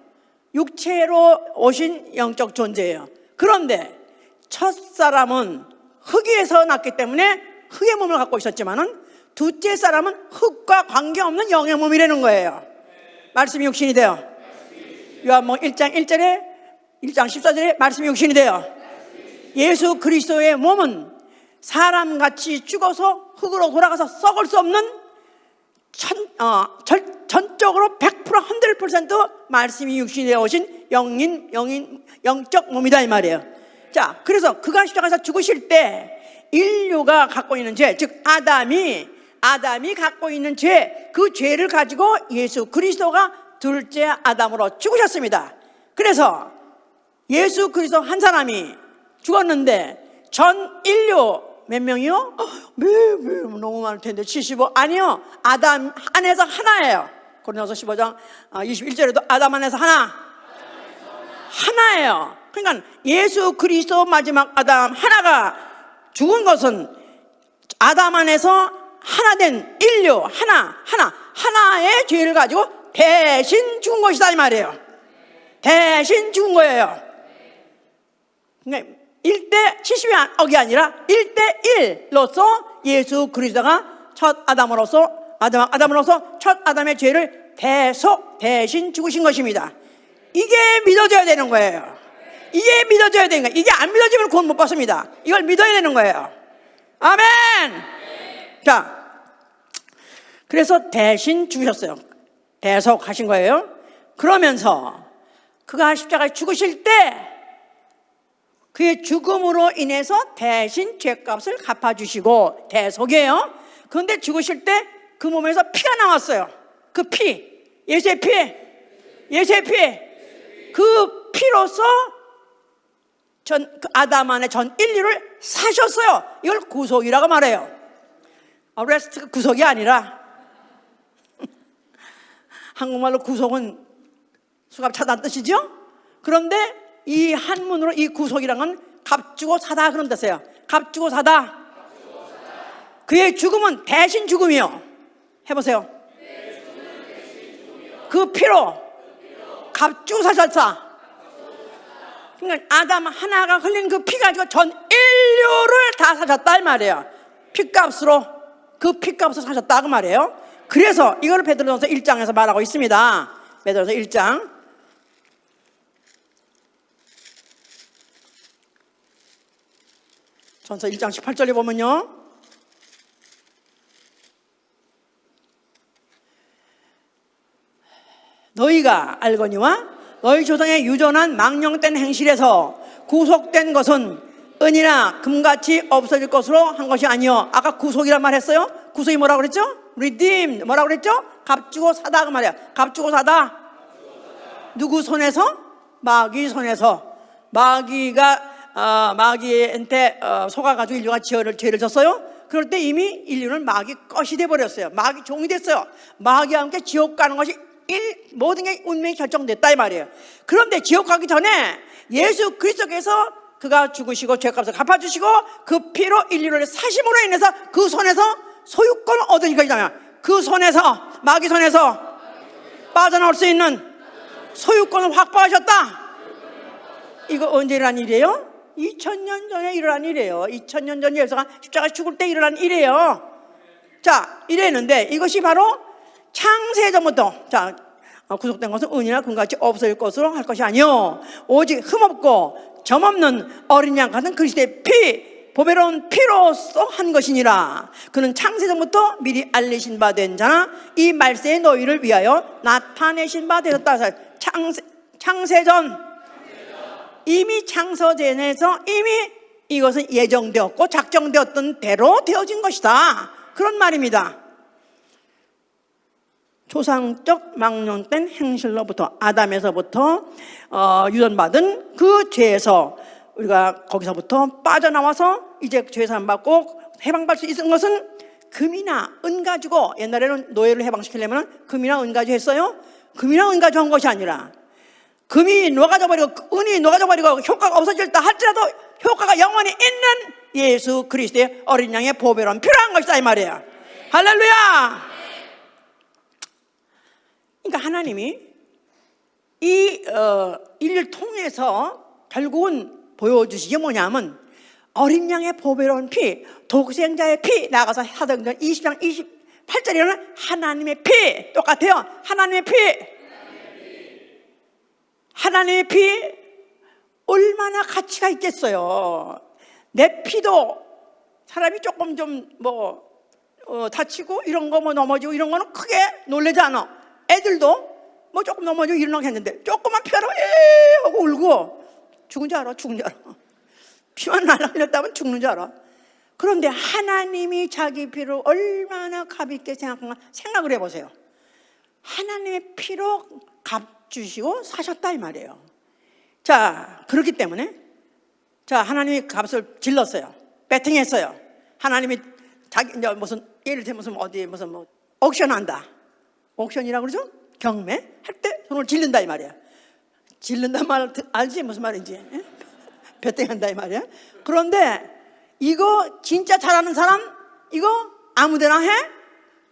육체로 오신 영적 존재예요. 그런데 첫사람은 흙에서 났기 때문에 흙의 몸을 갖고 있었지만은 둘째 사람은 흙과 관계없는 영의 몸이라는 거예요. 말씀이 육신이 돼요. 요한복음 1장 1절에 1장 14절에 말씀이 육신이 돼요. 예수 그리스도의 몸은 사람같이 죽어서 흙으로 돌아가서 썩을 수 없는 전적으로 100% 100% 말씀이 육신이 되어 오신 영적 몸이다 이 말이에요. 자, 그래서 그가 십자가에서 죽으실 때 인류가 갖고 있는 죄, 즉 아담이 갖고 있는 죄, 그 죄를 가지고 예수 그리스도가 둘째 아담으로 죽으셨습니다. 그래서 예수 그리스도 한 사람이 죽었는데 전 인류 몇 명이요? 너무 많을 텐데 75. 아니요, 아담 안에서 하나예요. 고린도서 15장 21절에도 아담 안에서 하나예요. 그러니까 예수 그리스도 마지막 아담 하나가 죽은 것은 아담 안에서 하나 된 인류 하나의 죄를 가지고 대신 죽은 것이다 이 말이에요. 대신 죽은 거예요. 그러니까 1대 70억이 아니라 1대 1로서 예수 그리스도가 첫 아담으로서 첫 아담의 죄를 대신 죽으신 것입니다. 이게 믿어져야 되는 거예요. 이게 믿어져야 되는 거예요. 이게 안 믿어지면 구원 못 받습니다. 이걸 믿어야 되는 거예요. 아멘. 자, 그래서 대신 죽으셨어요. 대속하신 거예요. 그러면서 그가 십자가에 죽으실 때 그의 죽음으로 인해서 대신 죄값을 갚아주시고 대속이에요. 그런데 죽으실 때 그 몸에서 피가 나왔어요. 그 피, 예수의 피, 그 피로서 그 아담 안에 전 인류를 사셨어요. 이걸 구속이라고 말해요. 레스트가 구속이 아니라 한국말로 구속은 수갑 차다는 뜻이죠. 그런데 이 한문으로 이 구속이란 건 값주고 사다 그런 뜻이에요. 값주고 사다. 그의 죽음은 대신 죽음이요. 해보세요. 그 피로 값주고 사셨다. 그러니까 아담 하나가 흘린 그 피 가지고 전 인류를 다 사셨다 이 말이에요. 피값으로 그 피값으로 사셨다 그 말이에요. 그래서 이걸 베드로전서 1장에서 말하고 있습니다. 베드로전서 1장 전서 1장 18절에 보면요, 너희가 알거니와 너희 조상의 유전한 망령된 행실에서 구속된 것은 은이나 금같이 없어질 것으로 한 것이 아니요. 아까 구속이란 말 했어요. 구속이 뭐라고 그랬죠? redeemed. 뭐라고 그랬죠? 값주고 사다 그 말이야. 값주고 사다. 누구 손에서? 마귀 손에서. 마귀한테 속아가지고 인류가 죄를 졌어요. 그럴 때 이미 인류는 마귀 것이 돼버렸어요. 마귀 종이 됐어요. 마귀와 함께 지옥 가는 것이 모든 게 운명이 결정됐다 이 말이에요. 그런데 지옥 가기 전에 예수 그리스도께서 그가 죽으시고 죄값을 갚아주시고 그 피로 인류를 사심으로 인해서 그 손에서 소유권을 얻으니 것이잖아요. 그 손에서, 마귀 손에서 빠져나올 수 있는 소유권을 확보하셨다. 이거 언제 일어난 일이에요? 2000년 전에 일어난 일이에요. 2000년 전 예수가 십자가 죽을 때 일어난 일이에요. 자, 이랬는데 이것이 바로 창세전부터, 자, 구속된 것은 은이나 금같이 없어질 것으로 할 것이 아니요 오직 흠없고 점없는 어린 양 같은 그리스도의 피, 보배로운 피로써 한 것이니라. 그는 창세전부터 미리 알리신 바 된 자나 이 말세의 너희를 위하여 나타내신 바 되었다. 창세전 이미 창세전에서 이미 이것은 예정되었고 작정되었던 대로 되어진 것이다. 그런 말입니다. 조상적 망령된 행실로부터 아담에서부터 유전받은 그 죄에서 우리가 거기서부터 빠져나와서 이제 죄사함 받고 해방받을 수 있는 것은 금이나 은 가지고, 옛날에는 노예를 해방시키려면 금이나 은 가지고 했어요. 금이나 은 가지고 한 것이 아니라 금이 녹아져 버리고 은이 녹아져 버리고 효과가 없어질다 할지라도 효과가 영원히 있는 예수 그리스도의 어린 양의 보배로운 필요한 것이다 이 말이에요. 할렐루야. 그러니까 하나님이 이 일을 통해서 결국은 보여주시게 뭐냐면 어린 양의 보배로운 피, 독생자의 피, 나가서 사도행전 20장 28절에는 하나님의 피, 똑같아요. 하나님의 피. 하나님의 피 얼마나 가치가 있겠어요. 내 피도 사람이 조금 좀 다치고 이런 거 넘어지고 이런 거는 크게 놀라지 않아. 애들도 조금 넘어지고 일어나게 했는데 조금만 피가 나면 하고 울고 죽은 줄 알아. 피만 날아흘렸다면 죽는 줄 알아. 그런데 하나님이 자기 피를 얼마나 값있게 생각을 해보세요. 하나님의 피로 값주시고 사셨다 이 말이에요. 자, 그렇기 때문에 하나님이 값을 질렀어요. 배팅했어요. 하나님이 자기 무슨 예를 들면 무슨 어디 무슨 옥션 한다. 옥션이라고 그러죠? 경매 할 때 손을 질른다 이 말이야. 질른다 말 알지? 무슨 말인지? 예? 배팅한다 이 말이야. 그런데 이거 진짜 잘하는 사람 이거 아무데나 해?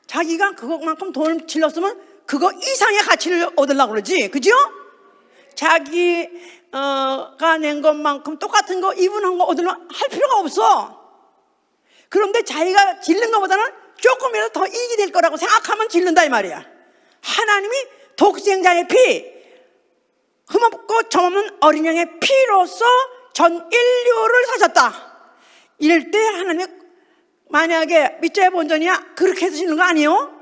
자기가 그것만큼 돈을 질렀으면 그거 이상의 가치를 얻으려고 그러지, 그죠? 자기가 낸 것만큼 똑같은 거 이분한 거 얻으려고 할 필요가 없어. 그런데 자기가 질른 것보다는 조금이라도 더 이익이 될 거라고 생각하면 질른다 이 말이야. 하나님이 독생자의 피, 흠없고 점없는 어린 양의 피로서 전 인류를 사셨다. 이럴 때 하나님이 만약에 밑자의 본전이야 그렇게 해주시는 거 아니에요?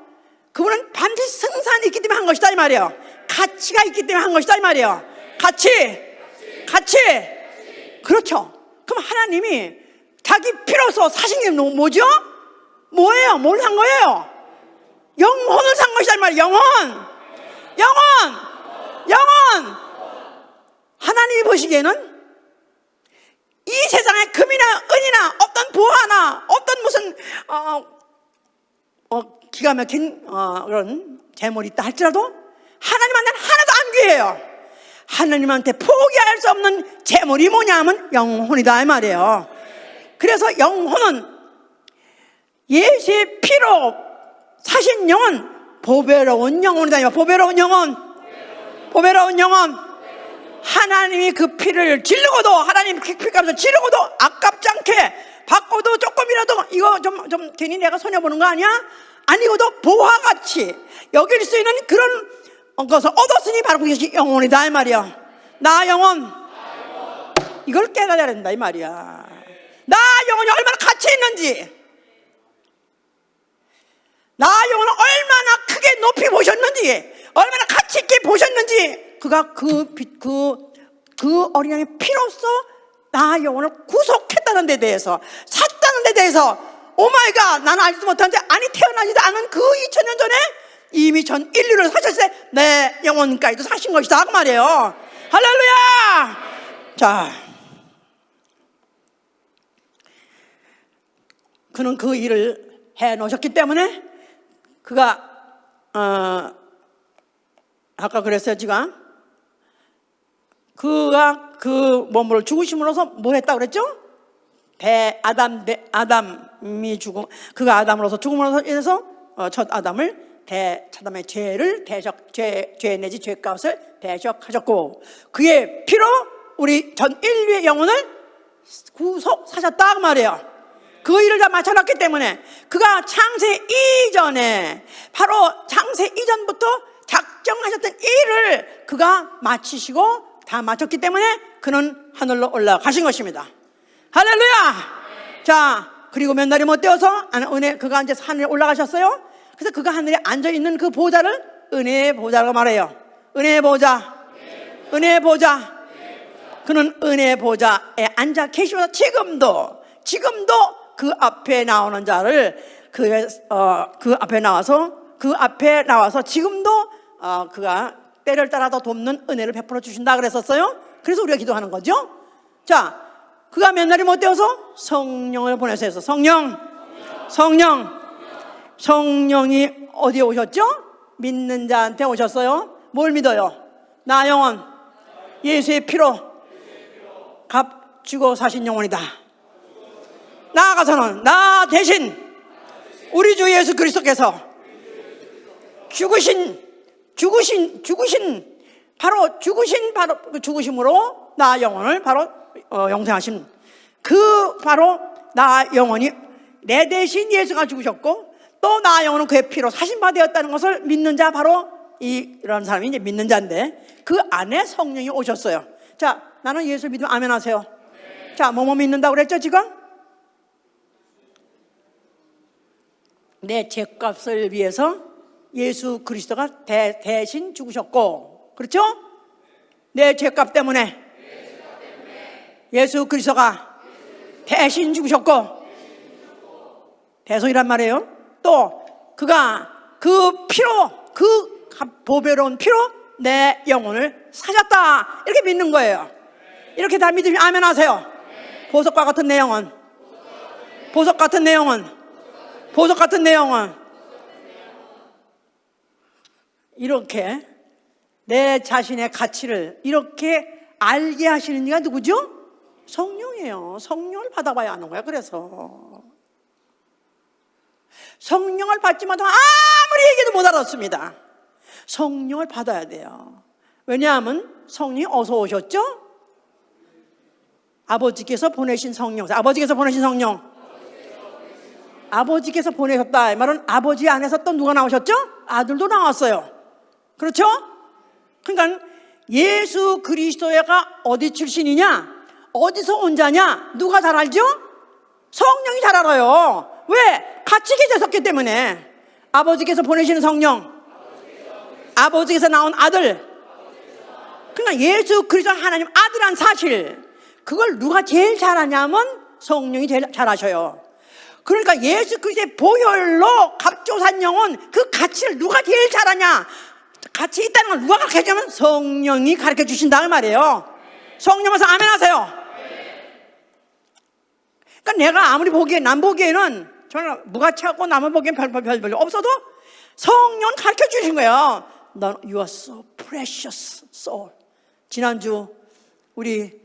그분은 반드시 승산이 있기 때문에 한 것이다 이 말이에요. 가치가 있기 때문에 한 것이다 이 말이에요. 가치. 그렇죠. 그럼 하나님이 자기 피로서 사신 게 뭐죠? 뭐예요? 뭘 산 거예요? 영혼을 산 것이다 이 말이에요. 영혼. 하나님이 보시기에는 이 세상에 금이나 은이나 어떤 보화나 어떤 무슨 기가 막힌 그런 재물이 있다 할지라도 하나님한테는 하나도 안 귀해요. 하나님한테 포기할 수 없는 재물이 뭐냐 하면 영혼이다 이 말이에요. 그래서 영혼은 예수의 피로 사신 영혼, 보배로운 영혼이다. 보배로운 영혼. 하나님이 그 피를 질르고도, 하나님 피값을 지르고도 아깝지 않게 받고도 조금이라도 이거 좀 괜히 내가 손해보는 거 아니야? 아니고도 보화같이 여길 수 있는 그런 것을 얻었으니 바로 그것이 영혼이다 이 말이야. 나 영혼. 이걸 깨달아야 된다 이 말이야. 나 영혼이 얼마나 가치 있는지, 나 영혼을 얼마나 크게 높이 보셨는지, 얼마나 가치 있게 보셨는지, 그가 그 어린 양의 피로써 나 영혼을 구속했다는 데 대해서, 샀다는 데 대해서 오마이갓, 나는 알지도 못하는데, 아니 태어나지도 않은 그 2000년 전에 이미 전 인류를 사셨을 때 내 영혼까지도 사신 것이다 그 말이에요. 할렐루야. 자, 그는 그 일을 해 놓으셨기 때문에 그가 아까 그랬어요. 지금 그가 그 몸을 죽으심으로써 뭐 했다고 그랬죠? 아담이 죽음, 그가 아담으로서 죽음으로써 인해서 첫 아담을 아담의 죄를 죄 내지 죄값을 대적하셨고, 그의 피로 우리 전 인류의 영혼을 구속하셨다 그 말이에요. 그 일을 다 마쳐놨기 때문에 그가 창세 이전에, 바로 창세 이전부터 작정하셨던 일을 그가 마치시고 다 마쳤기 때문에 그는 하늘로 올라가신 것입니다. 할렐루야. 자, 그리고 몇 날이 못 되어서 그가 이제 하늘에 올라가셨어요. 그래서 그가 하늘에 앉아있는 그 보좌를 은혜의 보좌라고 말해요. 은혜의 보좌. 그는 은혜의 보좌에 앉아 계시면서 지금도 그 앞에 나오는 자를 그 앞에 나와서 지금도 그가 때를 따라서 돕는 은혜를 베풀어 주신다 그랬었어요. 그래서 우리가 기도하는 거죠. 자, 그가 몇 날이 못 되어서 성령을 보내셔서 성령이 어디에 오셨죠? 믿는 자한테 오셨어요. 뭘 믿어요? 나 영혼, 예수의 피로 값주고 사신 영혼이다. 나아가서는 나 대신 우리 주 예수 그리스도께서 죽으심으로 나 영혼을 바로 영생하신, 그 바로 나 영혼이 내 대신 예수가 죽으셨고 또 나 영혼은 그의 피로 사신바 되었다는 것을 믿는 자, 바로 이런 사람이 이제 믿는 자인데, 그 안에 성령이 오셨어요. 자, 나는 예수 믿으면 아멘 하세요. 자, 뭐뭐 믿는다고 그랬죠 지금? 내 죄값을 위해서 예수 그리스도가 대신 죽으셨고, 그렇죠? 내 죄값 때문에 예수 그리스도가 대신 죽으셨고, 대속이란 말이에요. 또 그가 그 피로, 그 보배로운 피로 내 영혼을 사셨다, 이렇게 믿는 거예요. 이렇게 다 믿으면 아멘 하세요. 보석과 같은 내 영혼, 보석 같은 내 영혼. 이렇게 내 자신의 가치를 이렇게 알게 하시는 이가 누구죠? 성령이에요. 성령을 받아봐야 하는 거야. 그래서 성령을 받지만 아무리 얘기해도 못 알았습니다. 성령을 받아야 돼요. 왜냐하면 성령이 어디서 오셨죠? 아버지께서 보내신 성령. 아버지께서 보내신 성령. 아버지께서 보내셨다. 이 말은 아버지 안에서 또 누가 나오셨죠? 아들도 나왔어요. 그렇죠? 그러니까 예수 그리스도가 어디 출신이냐? 어디서 온 자냐? 누가 잘 알죠? 성령이 잘 알아요. 왜? 같이 계셨기 때문에. 아버지께서 보내시는 성령, 아버지께서 나온 아들. 그러니까 예수 그리스도 하나님 아들한 사실, 그걸 누가 제일 잘 아냐면 성령이 제일 잘 아셔요. 그러니까 예수 그리스도의 보혈로 값조산 영혼, 그 가치를 누가 제일 잘 아냐? 같이 있다는 걸 누가 가르쳐 주냐면 성령이 가르쳐 주신다 그 말이에요. 성령에서 아멘 하세요. 그러니까 내가 아무리 보기에, 남 보기에는 저는 무가치하고 남을 보기엔 별 없어도 성령 가르쳐 주신 거예요. You are so precious soul. 지난주 우리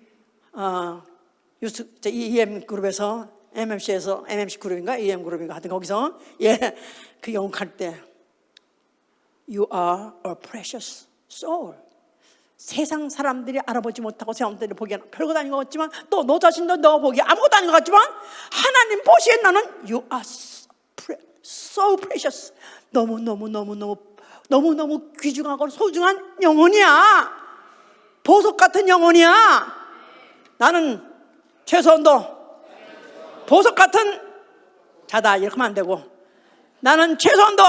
EM 그룹에서 MMC에서 MMC 그룹인가 EM 그룹인가 하여튼 거기서 그 영웅할 때 You are a precious soul. 세상 사람들이 알아보지 못하고 사람들이 보기에는 별것 아닌 것 같지만 또 너 자신도 너 보기에 아무것도 아닌 것 같지만 하나님 보시기엔 나는 You are so precious. 너무너무 귀중하고 소중한 영혼이야. 보석 같은 영혼이야. 나는 최선도 보석 같은 자다 이렇게 하면 안 되고 나는 최선도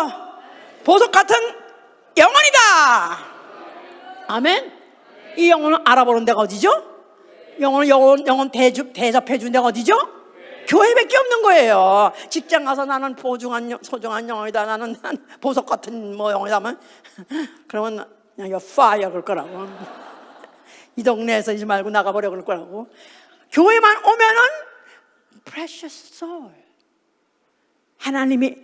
보석 같은 영혼이다. 아멘. 이 영혼을 알아보는 데가 어디죠? 영혼 대접해 준 데가 어디죠? 교회밖에 없는 거예요. 직장 가서 나는 소중한 영혼이다. 나는 보석 같은 영혼이다 하면 그러면 그냥 you're fire 그럴 거라고. 이 동네에서 이제 말고 나가버려 그럴 거라고. 교회만 오면은 precious soul. 하나님이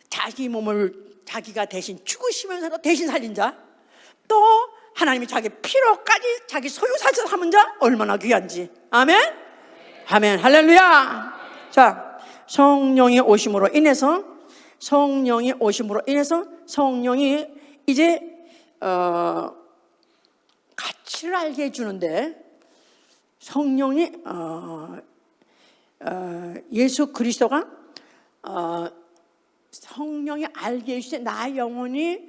자기 몸을 자기가 대신 죽으시면서 대신 살린 자, 또 하나님이 자기 피로까지 자기 소유 사실 하는 자 얼마나 귀한지. 아멘. 아멘. 할렐루야. 자, 성령이 오심으로 인해서 성령이 이제 가치를 알게 해주는데 성령이 예수 그리스도가 성령이 알게 해주실 때 나의 영혼이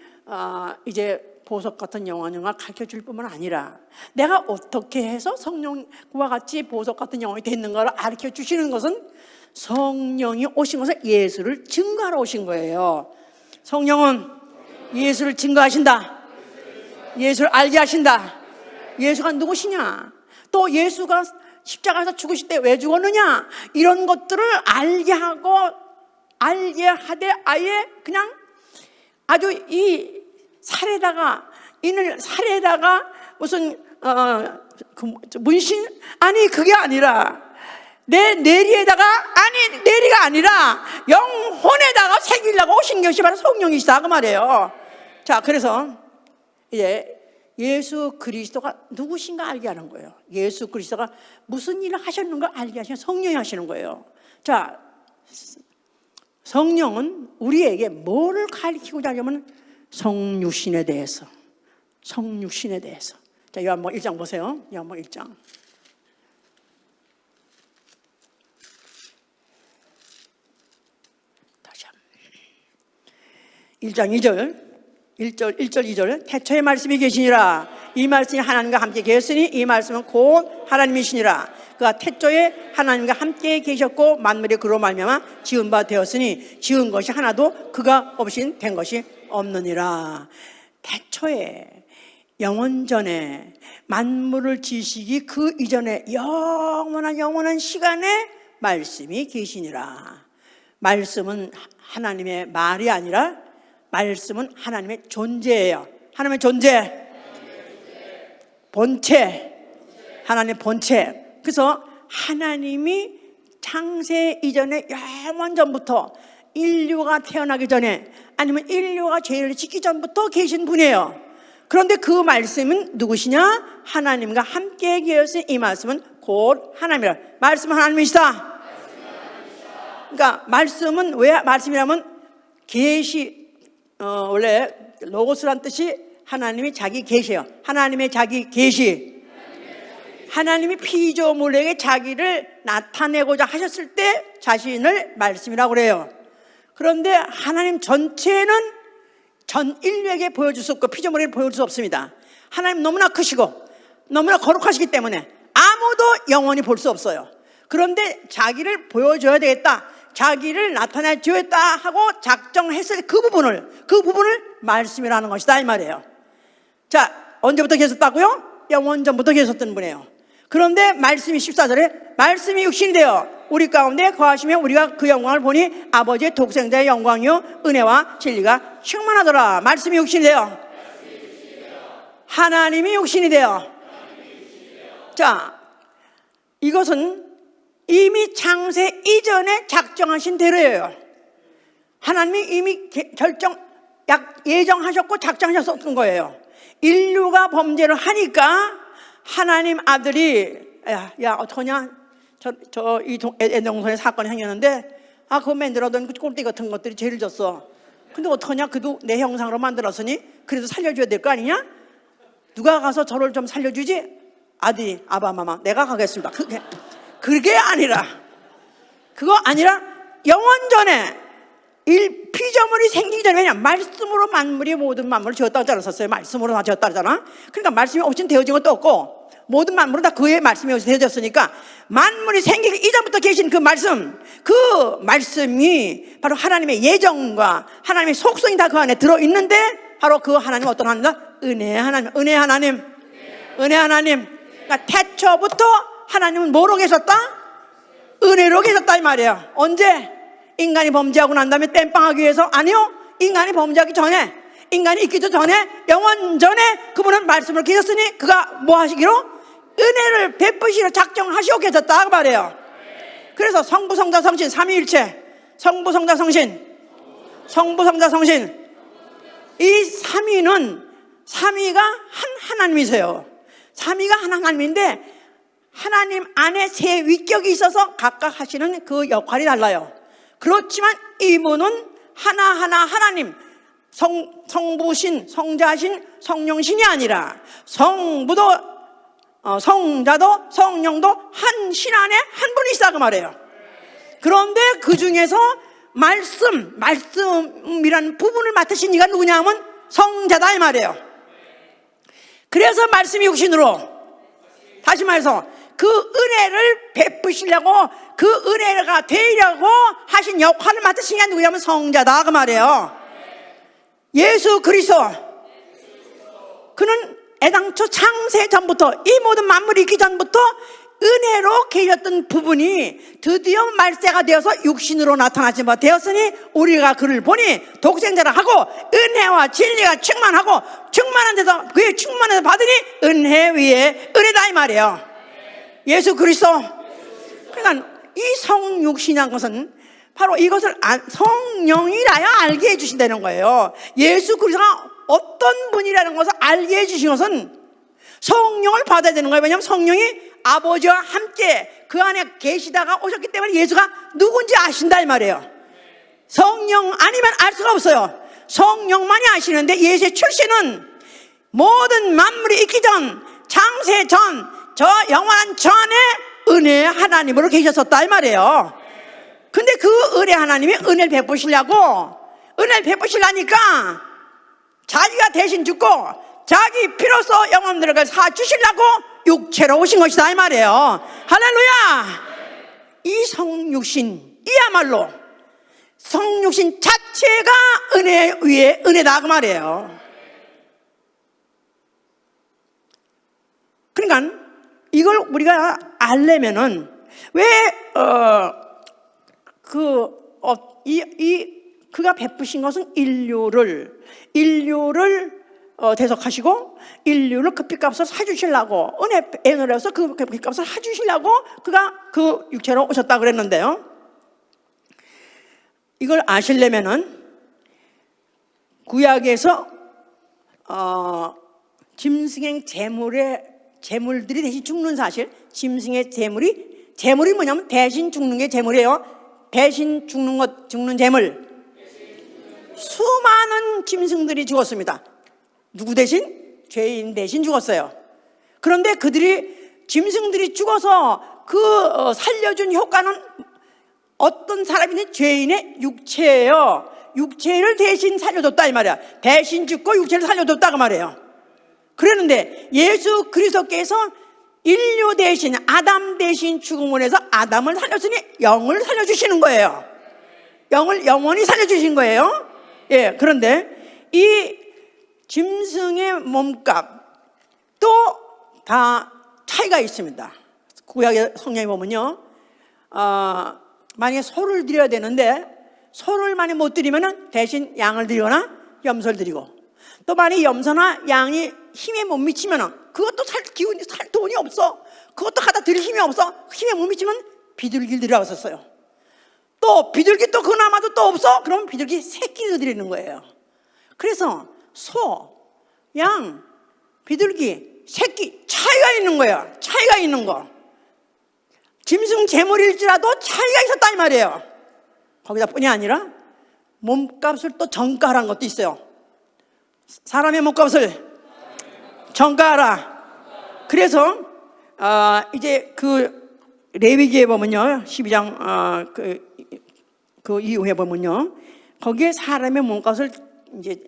이제 보석 같은 영혼을 가르쳐 줄 뿐만 아니라 내가 어떻게 해서 성령과 같이 보석 같은 영혼이 됐는가를 가르쳐 주시는 것은 성령이 오신 것은 예수를 증거하러 오신 거예요. 성령은 예수를 증거하신다. 예수를 알게 하신다. 예수가 누구시냐? 또 예수가 십자가에서 죽으실 때 왜 죽었느냐? 이런 것들을 알게 하되 아예 그냥 아주 이 살에다가 무슨 문신? 아니 그게 아니라 내 내리에다가 내리가 아니라 영혼에다가 새기려고 오신 것이 바로 성령이시다 그 말이에요. 자, 그래서 이제 예수 그리스도가 누구신가 알게 하는 거예요. 예수 그리스도가 무슨 일을 하셨는가 알게 하시는 성령이 하시는 거예요. 자, 성령은 우리에게 뭐를 가르치고자 하냐면 성육신에 대해서. 자, 요한복음 1장 보세요. 요한복음 1장. 다시 한번. 1장 1절 2절. 태초에 말씀이 계시니라. 이 말씀이 하나님과 함께 계셨으니 이 말씀은 곧 하나님이시니라. 그가 태초에 하나님과 함께 계셨고 만물이 그로 말미암아 지은 바 되었으니 지은 것이 하나도 그가 없인 된 것이 없느니라. 태초에 영원전에 만물을 지으시기 그 이전에 영원한 시간에 말씀이 계시니라. 말씀은 하나님의 말이 아니라 말씀은 하나님의 존재예요. 하나님의 존재, 본체, 하나님의 본체. 그래서 하나님이 창세 이전에 영원전부터 인류가 태어나기 전에 아니면 인류가 죄를 짓기 전부터 계신 분이에요. 그런데 그 말씀은 누구시냐? 하나님과 함께 계신 이 말씀은 곧 하나님이라. 말씀은 하나님이시다. 그러니까 말씀은 왜 말씀이라면 계시, 원래 로고스란 뜻이 하나님이 자기 계시예요. 하나님의 자기 계시. 하나님이 피조물에게 자기를 나타내고자 하셨을 때 자신을 말씀이라고 그래요. 그런데 하나님 전체는 전 인류에게 보여줄 수 없고 피조물에게 보여줄 수 없습니다. 하나님 너무나 크시고 너무나 거룩하시기 때문에 아무도 영원히 볼 수 없어요. 그런데 자기를 보여줘야 되겠다, 자기를 나타내줘야겠다 하고 작정했을 때 그 부분을 말씀이라는 것이다 이 말이에요. 자, 언제부터 계셨다고요? 영원 전부터 계셨던 분이에요. 그런데 말씀이 14절에 말씀이 육신이 되어 우리 가운데 거하시며 우리가 그 영광을 보니 아버지의 독생자의 영광이요 은혜와 진리가 충만하더라. 말씀이 육신이 되어, 하나님이 육신이 되어. 자, 이것은 이미 창세 이전에 작정하신 대로예요. 하나님이 이미 예정하셨고 작정하셨던 거예요. 인류가 범죄를 하니까 하나님 아들이 야 어떡하냐, 이 애동선에 사건이 생겼는데 그거 만들어둔 그 꼴대 같은 것들이 죄를 졌어. 근데 어떡하냐, 그도 내 형상으로 만들었으니 그래도 살려줘야 될 거 아니냐? 누가 가서 저를 좀 살려주지? 아들이 아바마마 내가 가겠습니다. 그게 아니라, 그거 아니라 영원전에 피조물이 생기기 전에, 왜냐 말씀으로 만물이 모든 만물을 지었다고 잘랐었어요. 말씀으로 다 지었다 그러잖아. 그러니까 말씀이 없이 되어진 것도 없고 모든 만물은 다 그의 말씀이 없이 되어졌으니까 만물이 생기기 이전부터 계신 그 말씀이 바로 하나님의 예정과 하나님의 속성이 다 그 안에 들어있는데, 바로 그 하나님 어떤 하나님이다? 은혜의 하나님. 은혜의 하나님. 은혜의 하나님. 그러니까 태초부터 하나님은 뭐로 계셨다? 은혜로 계셨다 이 말이에요. 언제? 인간이 범죄하고 난 다음에 땜빵하기 위해서? 아니요, 인간이 범죄하기 전에, 인간이 있기도 전에, 영원 전에 그분은 말씀을 계셨으니 그가 뭐 하시기로? 은혜를 베푸시기로 작정하시고 계셨다 그 말이에요. 그래서 성부 성자 성신 삼위일체, 성부 성자 성신, 성부 성자 성신, 이 삼위가 한 하나님이세요. 삼위가 한 하나님인데 하나님 안에 세 위격이 있어서 각각 하시는 그 역할이 달라요. 그렇지만 이분은 하나하나 하나님, 성부신, 성자신, 성령신이 아니라 성부도 성자도 성령도 한 신 안에 한 분이 있다 그 말이에요. 그런데 그 중에서 말씀이라는 부분을 맡으신 이가 누구냐 하면 성자다 이 말이에요. 그래서 말씀이 육신으로, 다시 말해서 그 은혜를 베푸시려고, 그 은혜가 되려고 하신 역할을 맡으신 게 누구냐면 성자다 그 말이에요. 예수 그리스도, 그는 애당초 창세 전부터, 이 모든 만물이 있기 전부터 은혜로 계셨던 부분이 드디어 말세가 되어서 육신으로 나타나지 못되었으니 우리가 그를 보니 독생자라 하고 은혜와 진리가 충만하고, 충만한 데서 그의 충만해서 받으니 은혜 위에 은혜다 이 말이에요. 예수 그리스도. 그러니까 이 성육신이라는 것은 바로 이것을 성령이라야 알게 해주신다는 거예요. 예수 그리스도가 어떤 분이라는 것을 알게 해주신 것은 성령을 받아야 되는 거예요. 왜냐하면 성령이 아버지와 함께 그 안에 계시다가 오셨기 때문에 예수가 누군지 아신다 이 말이에요. 성령 아니면 알 수가 없어요. 성령만이 아시는데 예수의 출신은 모든 만물이 있기 전, 창세 전, 저 영원한 전에 은혜의 하나님으로 계셨었다 이 말이에요. 근데 그 은혜 하나님이 은혜를 베푸시려고, 은혜를 베푸시려니까 자기가 대신 죽고 자기 피로써 영혼들을 사주시려고 육체로 오신 것이다 이 말이에요. 할렐루야. 이 성육신, 이야말로 성육신 자체가 은혜 위에 은혜다 그 말이에요. 그러니까 이걸 우리가 알려면은 그가 베푸신 것은 인류를 대속하시고 인류를 그 핏값을 사주시려고, 은혜로서 그 핏값을 사주시려고 그가 그 육체로 오셨다 그랬는데요. 이걸 아시려면은 구약에서 짐승의 제물들이 대신 죽는 사실, 짐승의 제물이 뭐냐면 대신 죽는 게 제물이에요. 대신 죽는 제물. 수많은 짐승들이 죽었습니다. 누구 대신? 죄인 대신 죽었어요. 그런데 짐승들이 죽어서 살려준 효과는 어떤 사람이든 죄인의 육체예요. 육체를 대신 살려줬다 이 말이야. 대신 죽고 육체를 살려줬다고 말이에요. 그랬는데 예수 그리스도께서 인류 대신, 아담 대신 죽음을 해서 아담을 살렸으니 영을 살려주시는 거예요. 영을 영원히 살려주신 거예요. 예, 그런데 이 짐승의 몸값 또 다 차이가 있습니다. 구약의 성경에 보면요, 만약에 소를 드려야 되는데 소를 많이 못 드리면 대신 양을 드리거나 염소를 드리고, 또 만약에 염소나 양이 힘에 못 미치면 그것도 살 돈이 없어. 그것도 갖다 드릴 힘이 없어. 힘에 못 미치면 비둘기를 드려왔었어요. 또 비둘기 또 그나마도 또 없어. 그럼 비둘기 새끼를 드리는 거예요. 그래서 소, 양, 비둘기, 새끼 차이가 있는 거예요. 차이가 있는 거. 짐승 제물일지라도 차이가 있었다 이 말이에요. 거기다 뿐이 아니라 몸값을 또 정가한 것도 있어요. 사람의 몸값을 정가하라. 그래서 이제 그 레위기에 보면요, 12장 그 이후에 보면요, 거기에 사람의 몸값을 이제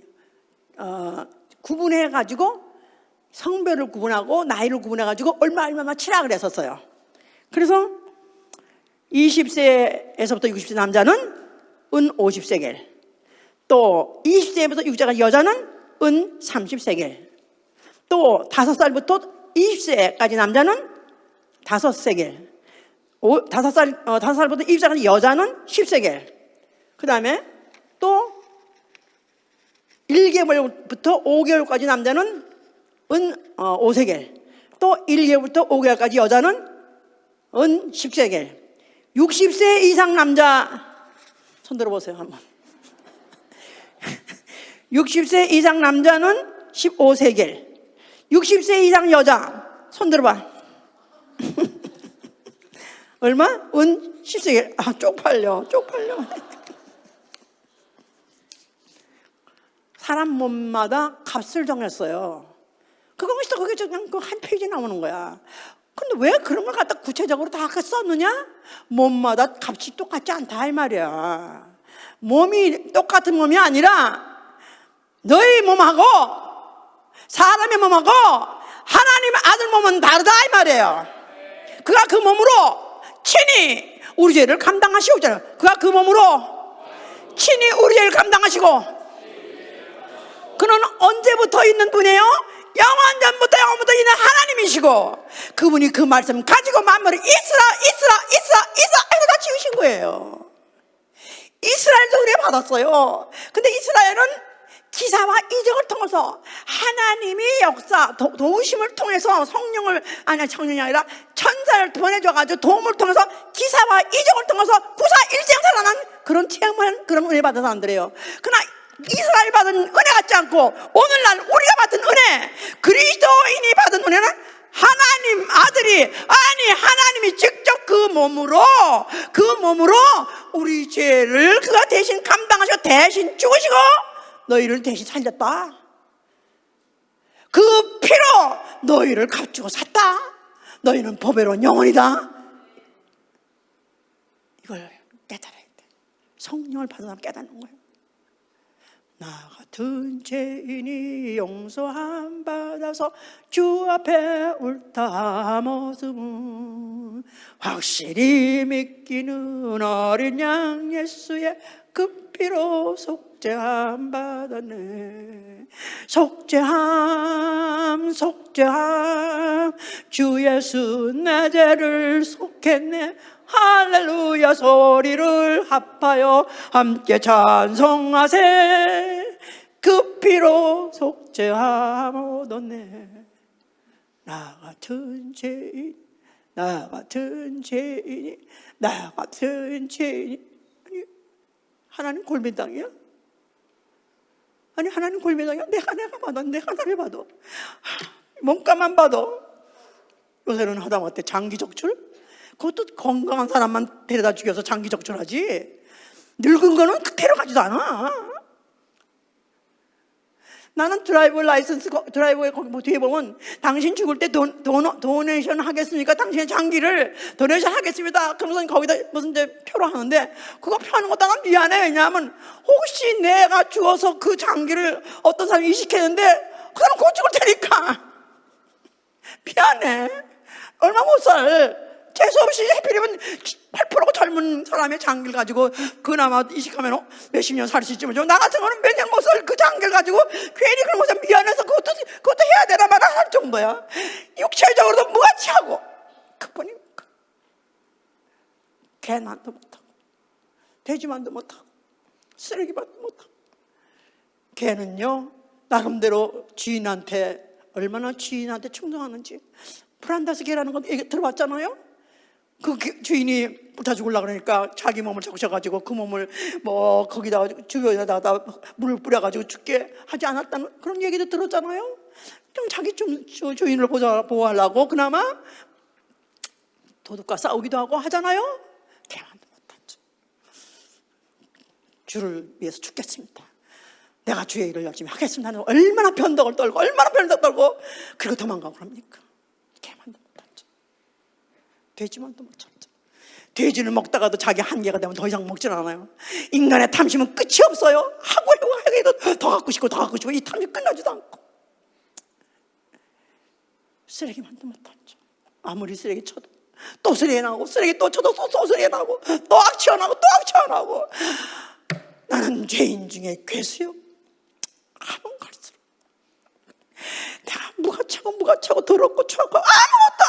구분해 가지고 성별을 구분하고 나이를 구분해 가지고 얼마만 치라 그랬었어요. 그래서 20세에서부터 60세 남자는 은 50세겔, 또 20세부터 60세까지 여자는 은 30세겔, 또 5살부터 20세까지 남자는 5세겔, 5살부터 20세까지 여자는 10세겔, 그 다음에 또 1개월부터 5개월까지 남자는 은 5세겔, 또 1개월부터 5개월까지 여자는 은 10세겔. 60세 이상 남자 손 들어보세요 한번. 60세 이상 남자는 15세겔, 60세 이상 여자 손 들어봐. 얼마? 은 10세겔. 쪽팔려. 사람 몸마다 값을 정했어요. 그게 그냥 한 페이지 나오는 거야. 근데 왜 그런 걸 갖다 구체적으로 다 썼느냐? 몸마다 값이 똑같지 않다 이 말이야. 몸이 똑같은 몸이 아니라 너희 몸하고 사람의 몸하고 하나님의 아들 몸은 다르다 이 말이에요. 그가 그 몸으로 친히 우리 죄를 감당하시고, 그가 그 몸으로 친히 우리 죄를 감당하시고, 그는 언제부터 있는 분이에요? 영원전부터 영원부터 있는 하나님이시고, 그분이 그 말씀 가지고 만물을 있으라 해서 다 지으신 거예요. 이스라엘도 은혜 받았어요. 근데 이스라엘은 기사와 이적을 통해서 하나님이 역사 도우심을 통해서 성령이 아니라 천사를 보내줘가지고 도움을 통해서 기사와 이적을 통해서 구사일생 살아난 그런 체험한 그런 은혜 받은 사람들이에요. 그러나 이스라엘 받은 은혜 같지 않고 오늘날 우리가 받은 은혜, 그리스도인이 받은 은혜는 하나님 아들이, 하나님이 직접 그 몸으로 우리 죄를 그가 대신 감당하시고 대신 죽으시고 너희를 대신 살렸다. 그 피로 너희를 값주고 샀다. 너희는 보배로운 영혼이다. 이걸 깨달아야 돼. 성령을 받은 사람 깨닫는 거예요. 나 같은 죄인이 용서함 받아서 주 앞에 울타머슴은 확실히 믿기는 어린 양 예수의 그 피로 속죄함 받았네. 속죄함 주 예수 내 죄를 속했네. 할렐루야 소리를 합하여 함께 찬송하세. 그 피로 속죄함 얻었네. 나 같은 죄인이 하나님 골빈 땅이야? 아니 하나님 골매장이야. 내가 봐도 내가 나를 봐도 몸값만 봐도 요새는 하다못해 장기 적출? 그것도 건강한 사람만 데려다 죽여서 장기 적출하지 늙은 거는 데려가지도 않아. 나는 드라이브 라이선스, 드라이브에 거기 뒤에 보면 당신 죽을 때 도네이션 하겠습니까? 당신의 장기를 도네이션 하겠습니다. 그러면서 거기다 무슨 표로 하는데 그거 표하는 것도 난 미안해. 왜냐하면 혹시 내가 죽어서 그 장기를 어떤 사람이 이식했는데 그 사람 곧 죽을 테니까 미안해. 얼마 못 살. 재수없이 해피리면 8%가 젊은 사람의 장기를 가지고 그나마 이식하면 몇십 년 살 수 있지만 나 같은 거는 몇 년 못 살 그 장기를 가지고 괜히 그런 것에 미안해서 그것도 해야 되나 말아 할 정도야. 육체적으로도 무가치하고 그뿐이니까 개난도 못하고 돼지만도 못하고 쓰레기만도 못하고. 개는요 나름대로 주인한테 얼마나 주인한테 충성하는지. 브란다스 개라는 거 들어봤잖아요. 그 주인이 불타 죽으려고 그러니까 자기 몸을 적셔가지고 그 몸을 뭐 거기다가 주변에다가 물을 뿌려가지고 죽게 하지 않았다는 그런 얘기도 들었잖아요. 좀 자기 주인을 보호하려고 그나마 도둑과 싸우기도 하고 하잖아요. 개만도 못하죠. 주를 위해서 죽겠습니다. 내가 주의 일을 열심히 하겠습니다 하는 얼마나 변덕을 떨고 그리고 도망가고 그럽니까? 개만도 못하죠. 돼지만도 못 참죠. 돼지를 먹다가도 자기 한계가 되면 더 이상 먹질 않아요. 인간의 탐심은 끝이 없어요. 하고 해도 더 갖고 싶고 이 탐심 끝나지도 않고. 쓰레기만도 못하죠. 아무리 쓰레기 쳐도 또 쓰레기 나고 쓰레기 또 쳐도 또 쓰레기 나고 또 악취가 나고 또 악취가 나고. 나는 죄인 중에 괴수요. 가면 갈수록 내가 무가차고 더럽고 추하고 아무것도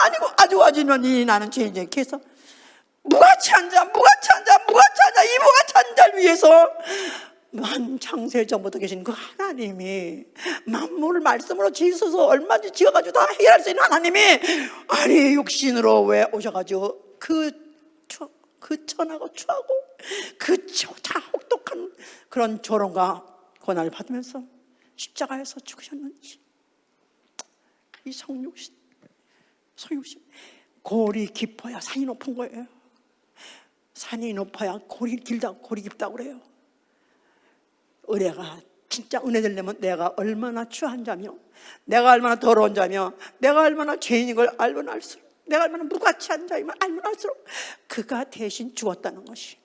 아니고 아주 아주머니 나는 죄인 중에 괴수. 무가치한 자 이 무가치한 자를 위해서 만창세 전부터 계신 그 하나님이 만물을 말씀으로 지으셔서 얼마든지 지어가지고 다 해결할 수 있는 하나님이 아니 육신으로 왜 오셔가지고 그 천하고 추하고 그 혹독한 그런 조롱과 고난을 받으면서 십자가에서 죽으셨는지. 이 성육신 골이 깊어야 산이 높은 거예요. 산이 높아야 골이 깊다고 그래요. 은혜가 진짜 은혜 되려면 내가 얼마나 추한 자며 내가 얼마나 더러운 자며 내가 얼마나 죄인인 걸 알면 알수록 내가 얼마나 무가치한 자임을 알면 알수록 그가 대신 죽었다는 것이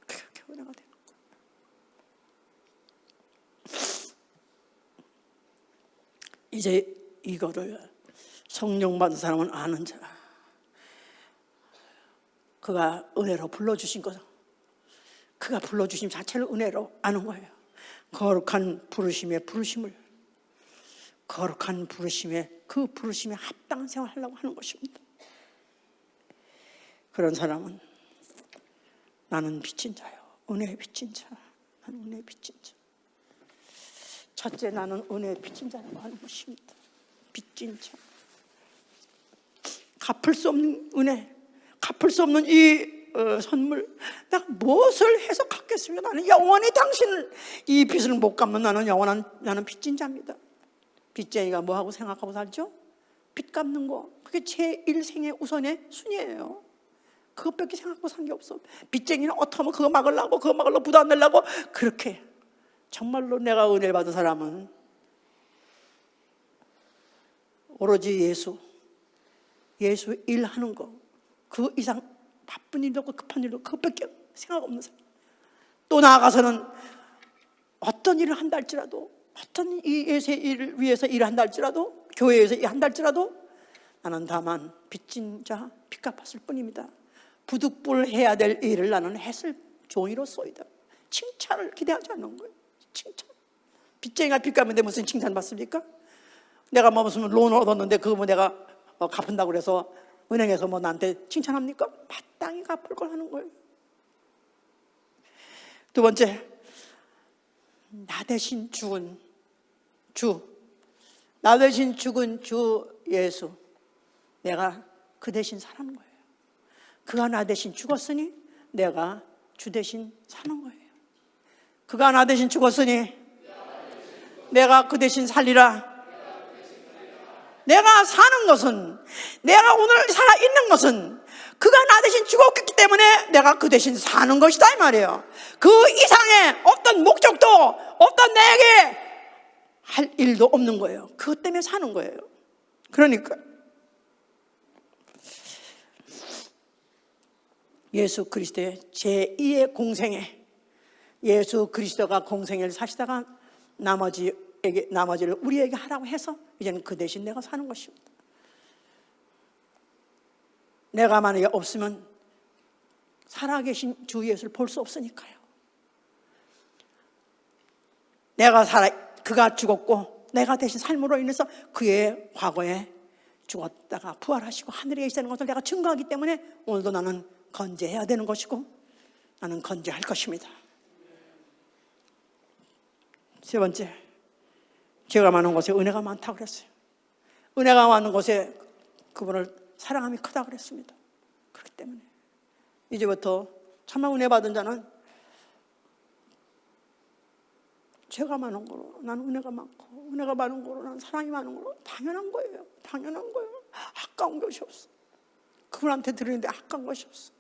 그렇게 은혜가 되는 거예요. 이제 이거를 성령 받은 사람은 아는 자, 그가 은혜로 불러주신 것, 그가 불러주신 자체를 은혜로 아는 거예요. 거룩한 부르심의 부르심을, 거룩한 부르심의 그 부르심에 합당한 생활을 하려고 하는 것입니다. 그런 사람은 나는 빚진 자요, 은혜의 빚진 자. 나는 은혜의 빚진 자. 첫째, 나는 은혜의 빚진 자라고 하는 것입니다. 빚진 자. 갚을 수 없는 은혜, 갚을 수 없는 이 선물, 내가 무엇을 해서 갚겠습니까? 나는 영원히 당신을 이 빚을 못 갚는 나는 빚진 자입니다. 빚쟁이가 뭐하고 생각하고 살죠? 빚 갚는 거, 그게 제 일생의 우선의 순위예요. 그것밖에 생각하고 산 게 없어. 빚쟁이는 어떻게 하면 그거 막으려고 부담 내려고 그렇게. 정말로 내가 은혜를 받은 사람은 오로지 예수 일하는 거, 그 이상 바쁜 일도 없고 급한 일도 그것밖에 생각 없는 사람. 또 나아가서는 어떤 일을 한다 할지라도, 어떤 이 예수의 일을 위해서 일을 한다 할지라도, 교회에서 일한다 할지라도 나는 다만 빚진 자, 빚 갚았을 뿐입니다. 부득불 해야 될 일을 나는 했을 종이로소이다. 칭찬을 기대하지 않는 거예요. 칭찬. 빚쟁이가 빚 갚는데 무슨 칭찬 받습니까? 내가 뭐 무슨 론을 얻었는데 그거 뭐 내가 갚은다고 그래서 은행에서 뭐 나한테 칭찬합니까? 마땅히 갚을 걸 하는 거예요. 두 번째, 나 대신 죽은 주 예수, 내가 그 대신 사는 거예요. 그가 나 대신 죽었으니 내가 주 대신 사는 거예요. 그가 나 대신 죽었으니 내가 그 대신 살리라. 내가 사는 것은, 내가 오늘 살아있는 것은 그가 나 대신 죽었기 때문에 내가 그 대신 사는 것이다 이 말이에요. 그 이상의 어떤 목적도, 어떤 내게 할 일도 없는 거예요. 그것 때문에 사는 거예요. 그러니까 예수 그리스도의 제2의 공생애, 예수 그리스도가 공생애를 사시다가 나머지를 우리에게 하라고 해서 이제는 그 대신 내가 사는 것입니다. 내가 만약에 없으면 살아계신 주 예수를 볼 수 없으니까요. 그가 죽었고 내가 대신 삶으로 인해서 그의 과거에 죽었다가 부활하시고 하늘에 계시다는 것을 내가 증거하기 때문에 오늘도 나는 건재해야 되는 것이고 나는 건재할 것입니다. 세 번째, 죄가 많은 곳에 은혜가 많다고 그랬어요. 은혜가 많은 곳에 그분을 사랑함이 크다고 그랬습니다. 그렇기 때문에 이제부터 참만 은혜 받은 자는 죄가 많은 거로 나는 은혜가 많고, 은혜가 많은 거로 나는 사랑이 많은 거로 당연한 거예요. 당연한 거예요. 아까운 것이 없어. 그분한테 드리는데 아까운 것이 없어.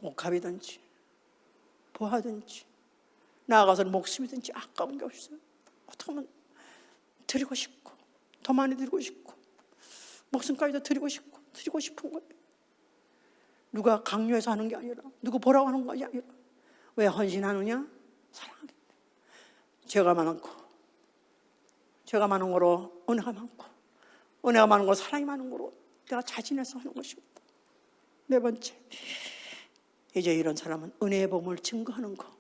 옷값이든지 보하든지 나아가서는 목숨이든지 아까운 게 없어요. 어떻게 하면 드리고 싶고 더 많이 드리고 싶고 목숨까지도 드리고 싶은 거예요. 누가 강요해서 하는 게 아니라, 누구 보라고 하는 것이 아니라, 왜 헌신하느냐? 사랑하기 때문에. 죄가 많은 거로 은혜가 많고, 은혜가 많은 거로 사랑이 많은 거로 내가 자진해서 하는 것입니다. 네 번째, 이제 이런 사람은 은혜의 복음을 증거하는 거,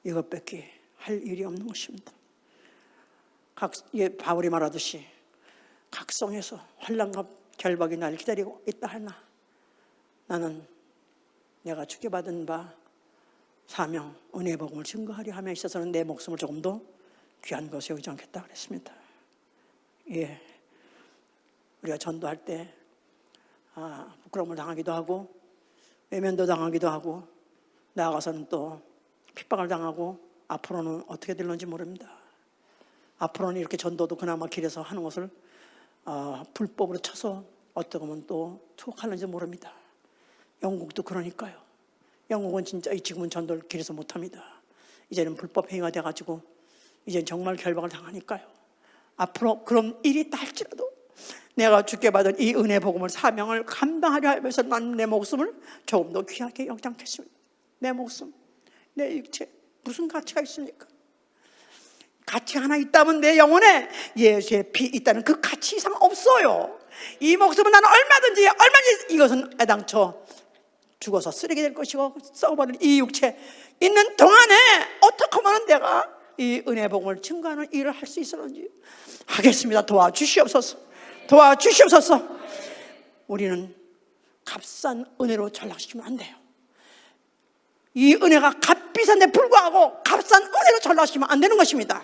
이것밖에 할 일이 없는 것입니다. 바울이 말하듯이 각성에서 환난과 결박이 날 기다리고 있다 하나 나는 내가 주께 받은 바 사명, 은혜의 복음을 증거하려 함에 있어서는 내 목숨을 조금 더 귀한 것에 여기지 않겠다 그랬습니다. 예, 우리가 전도할 때 부끄러움을 당하기도 하고 외면도 당하기도 하고 나아가서는 또 핍박을 당하고 앞으로는 어떻게 될는지 모릅니다. 앞으로는 이렇게 전도도 그나마 길에서 하는 것을 불법으로 쳐서 어떻게 보면 또 투옥하는지 모릅니다. 영국도 그러니까요. 영국은 진짜 지금은 전도를 길에서 못합니다. 이제는 불법 행위가 돼가지고 이제는 정말 결박을 당하니까요. 앞으로 그런 일이 있다 할지라도 내가 주께 받은 이 은혜 복음을 사명을 감당하려 하면서 난 내 목숨을 조금 더 귀하게 여기지 않겠습니다. 내 목숨, 내 육체 무슨 가치가 있습니까? 가치 하나 있다면 내 영혼에 예수의 피 있다는 그 가치 이상 없어요. 이 목숨은 나는 얼마든지 이것은 애당초 죽어서 쓰레기 될 것이고 썩어버릴 이 육체 있는 동안에 어떻게 하면 내가 이 은혜 복음을 증거하는 일을 할 수 있었는지 하겠습니다. 도와주시옵소서. 우리는 값싼 은혜로 전락시키면 안 돼요. 이 은혜가 값비싼데 불구하고 값싼 은혜로 전락시키면 안 되는 것입니다.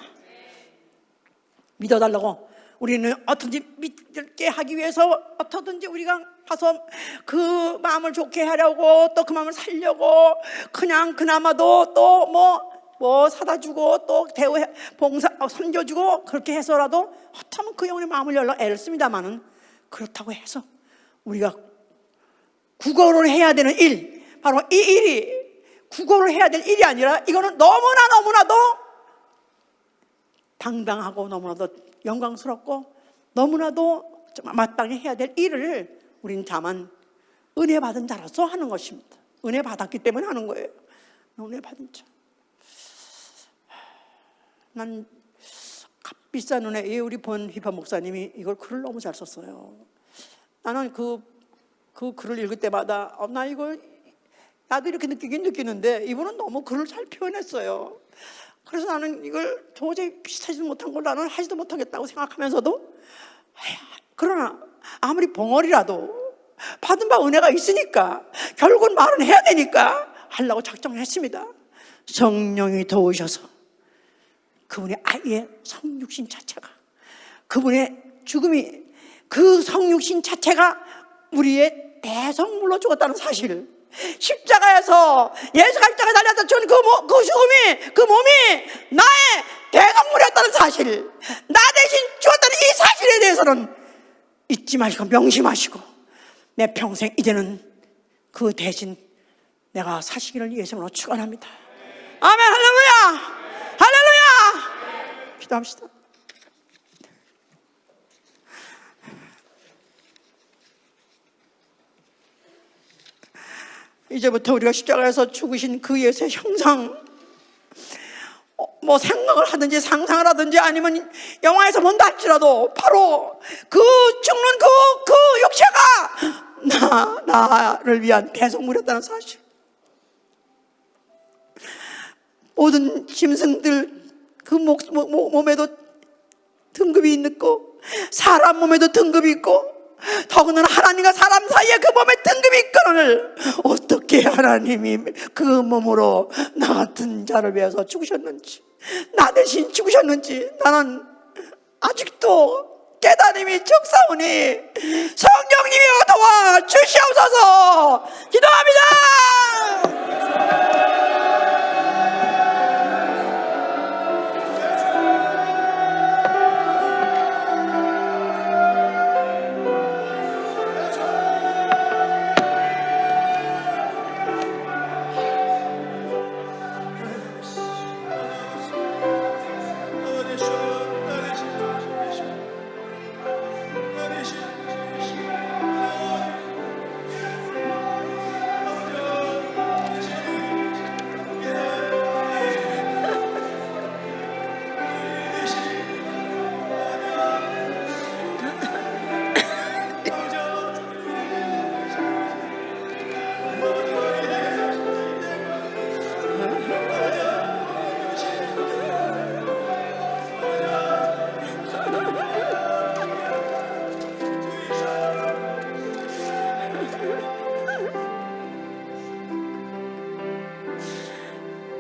믿어달라고 우리는 어떤지 믿게 하기 위해서 어떻든지 우리가 가서 그 마음을 좋게 하려고 또 그 마음을 살려고 그냥 그나마도 또 뭐 사다 주고 또 대우해 봉사 섬겨주고 그렇게 해서라도 어쩌면 그 영혼의 마음을 열려 애를 씁니다만은 그렇다고 해서 우리가 구걸을 해야 되는 일, 바로 이 일이 구걸을 해야 될 일이 아니라 이거는 너무나도 당당하고 너무나도 영광스럽고 너무나도 마땅히 해야 될 일을 우리는 다만 은혜 받은 자로서 하는 것입니다. 은혜 받았기 때문에 하는 거예요. 은혜 받은 자. 난 값비싼 은혜, 우리 본휘파 목사님이 이걸 글을 너무 잘 썼어요. 나는 그 글을 읽을 때마다 나도 이렇게 느끼는데 이분은 너무 글을 잘 표현했어요. 그래서 나는 이걸 도저히 비슷하지도 못한 걸 나는 하지도 못하겠다고 생각하면서도 그러나 아무리 벙어리라도 받은 바 은혜가 있으니까 결국은 말은 해야 되니까 하려고 작정을 했습니다. 성령이 도우셔서 그분의 아예 성육신 자체가, 그분의 죽음이, 그 성육신 자체가 우리의 대성물로 죽었다는 사실을 십자가에서 예수가 십자가에 달려서 준 그 몸이 나의 대성물이었다는 사실, 나 대신 죽었다는 이 사실에 대해서는 잊지 마시고 명심하시고 내 평생 이제는 그 대신 내가 사시기를 예수님으로 축원합니다. 아멘. 할렐루야. 할렐루야. 기도합시다. 이제부터 우리가 십자가에서 죽으신 그 예수의 형상, 뭐 생각을 하든지 상상을 하든지 아니면 영화에서 본다 할지라도 바로 그 죽는 그 육체가 나를 위한 대성물이었다는 사실. 모든 짐승들 그 몸에도 등급이 있고 사람 몸에도 등급이 있고 더군다나 하나님과 사람 사이에 그 몸에 등급이 있거늘 어떻게 하나님이 그 몸으로 나 같은 자를 위해서 죽으셨는지, 나 대신 죽으셨는지 나는 아직도 깨달음이 적사오니 성령님이 도와주시옵소서. 기도합니다.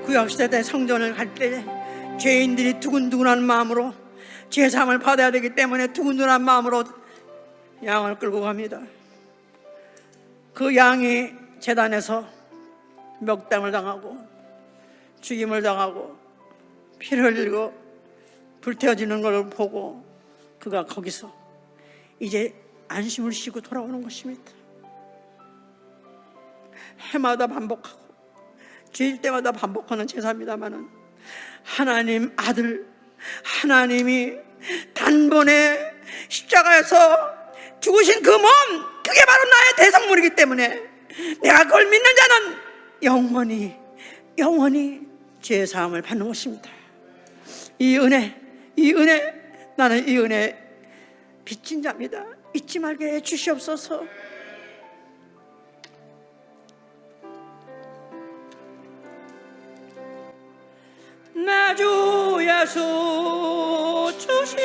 구약시대 때 성전을 갈 때 죄인들이 두근두근한 마음으로 제사함을 받아야 되기 때문에 두근두근한 마음으로 양을 끌고 갑니다. 그 양이 제단에서 멱담을 당하고 죽임을 당하고 피를 흘리고 불태워지는 것을 보고 그가 거기서 이제 안심을 쉬고 돌아오는 것입니다. 해마다 반복하고 주일 때마다 반복하는 제사입니다마는 하나님 아들 하나님이 단번에 십자가에서 죽으신 그 몸, 그게 바로 나의 대성물이기 때문에 내가 그걸 믿는 자는 영원히 죄 사함을 받는 것입니다. 이 은혜 나는 이 은혜 빚진 자입니다. 잊지 말게 해 주시옵소서. 내 주 예수 주신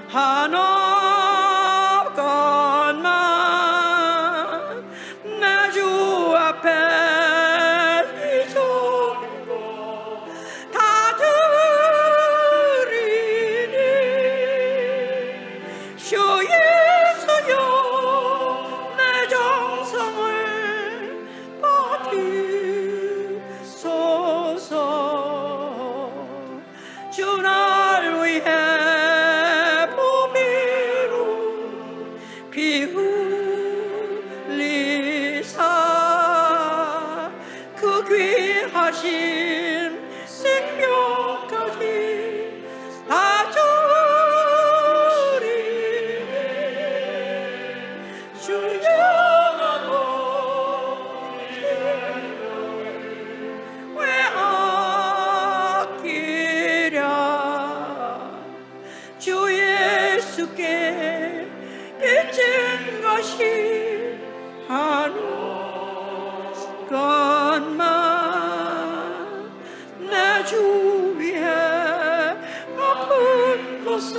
하나 것만 내 주 앞에 이전고 다 드리니 주 예수여 내 정성을 받으소서. 주 날 위해 피 흘리사 그 귀하신 생명까지 다 주리니 주의 왜 아끼랴. 주 예수께 빚진 것이 하나 것만 내 주 위해 아픈 것을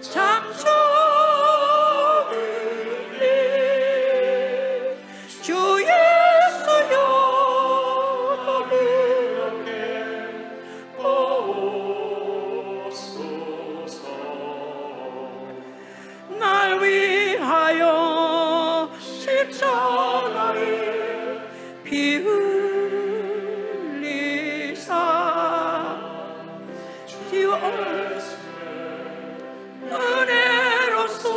잠잠히 주 예수여 날 위하여 십자가 은혜로서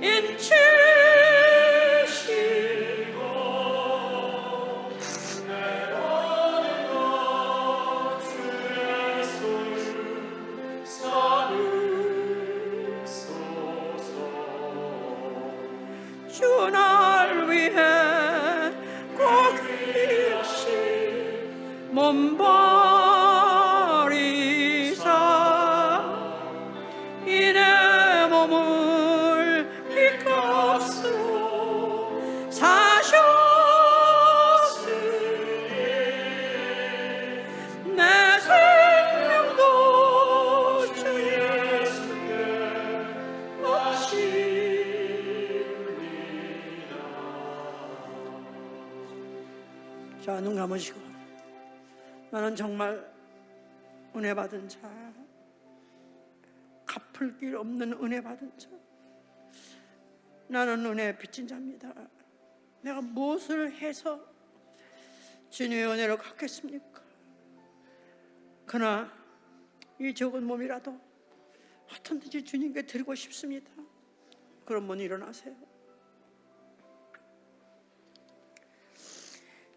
인치시고 주 날 위해 꼭 이시 몸 버리사 이내 몸을 빚값으로 사셨으니 내 생명도 주 예수께 바칩니다. 자, 눈 감으시고, 나는 정말 은혜 받은 자, 갚을 길 없는 은혜 받은 자, 나는 은혜 빚진 자입니다. 내가 무엇을 해서 주님의 은혜를 갚겠습니까? 그러나 이 적은 몸이라도 어떤지 주님께 드리고 싶습니다. 그런 분 일어나세요.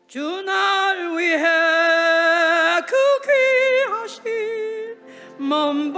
주 날 위해 그 귀하신 몸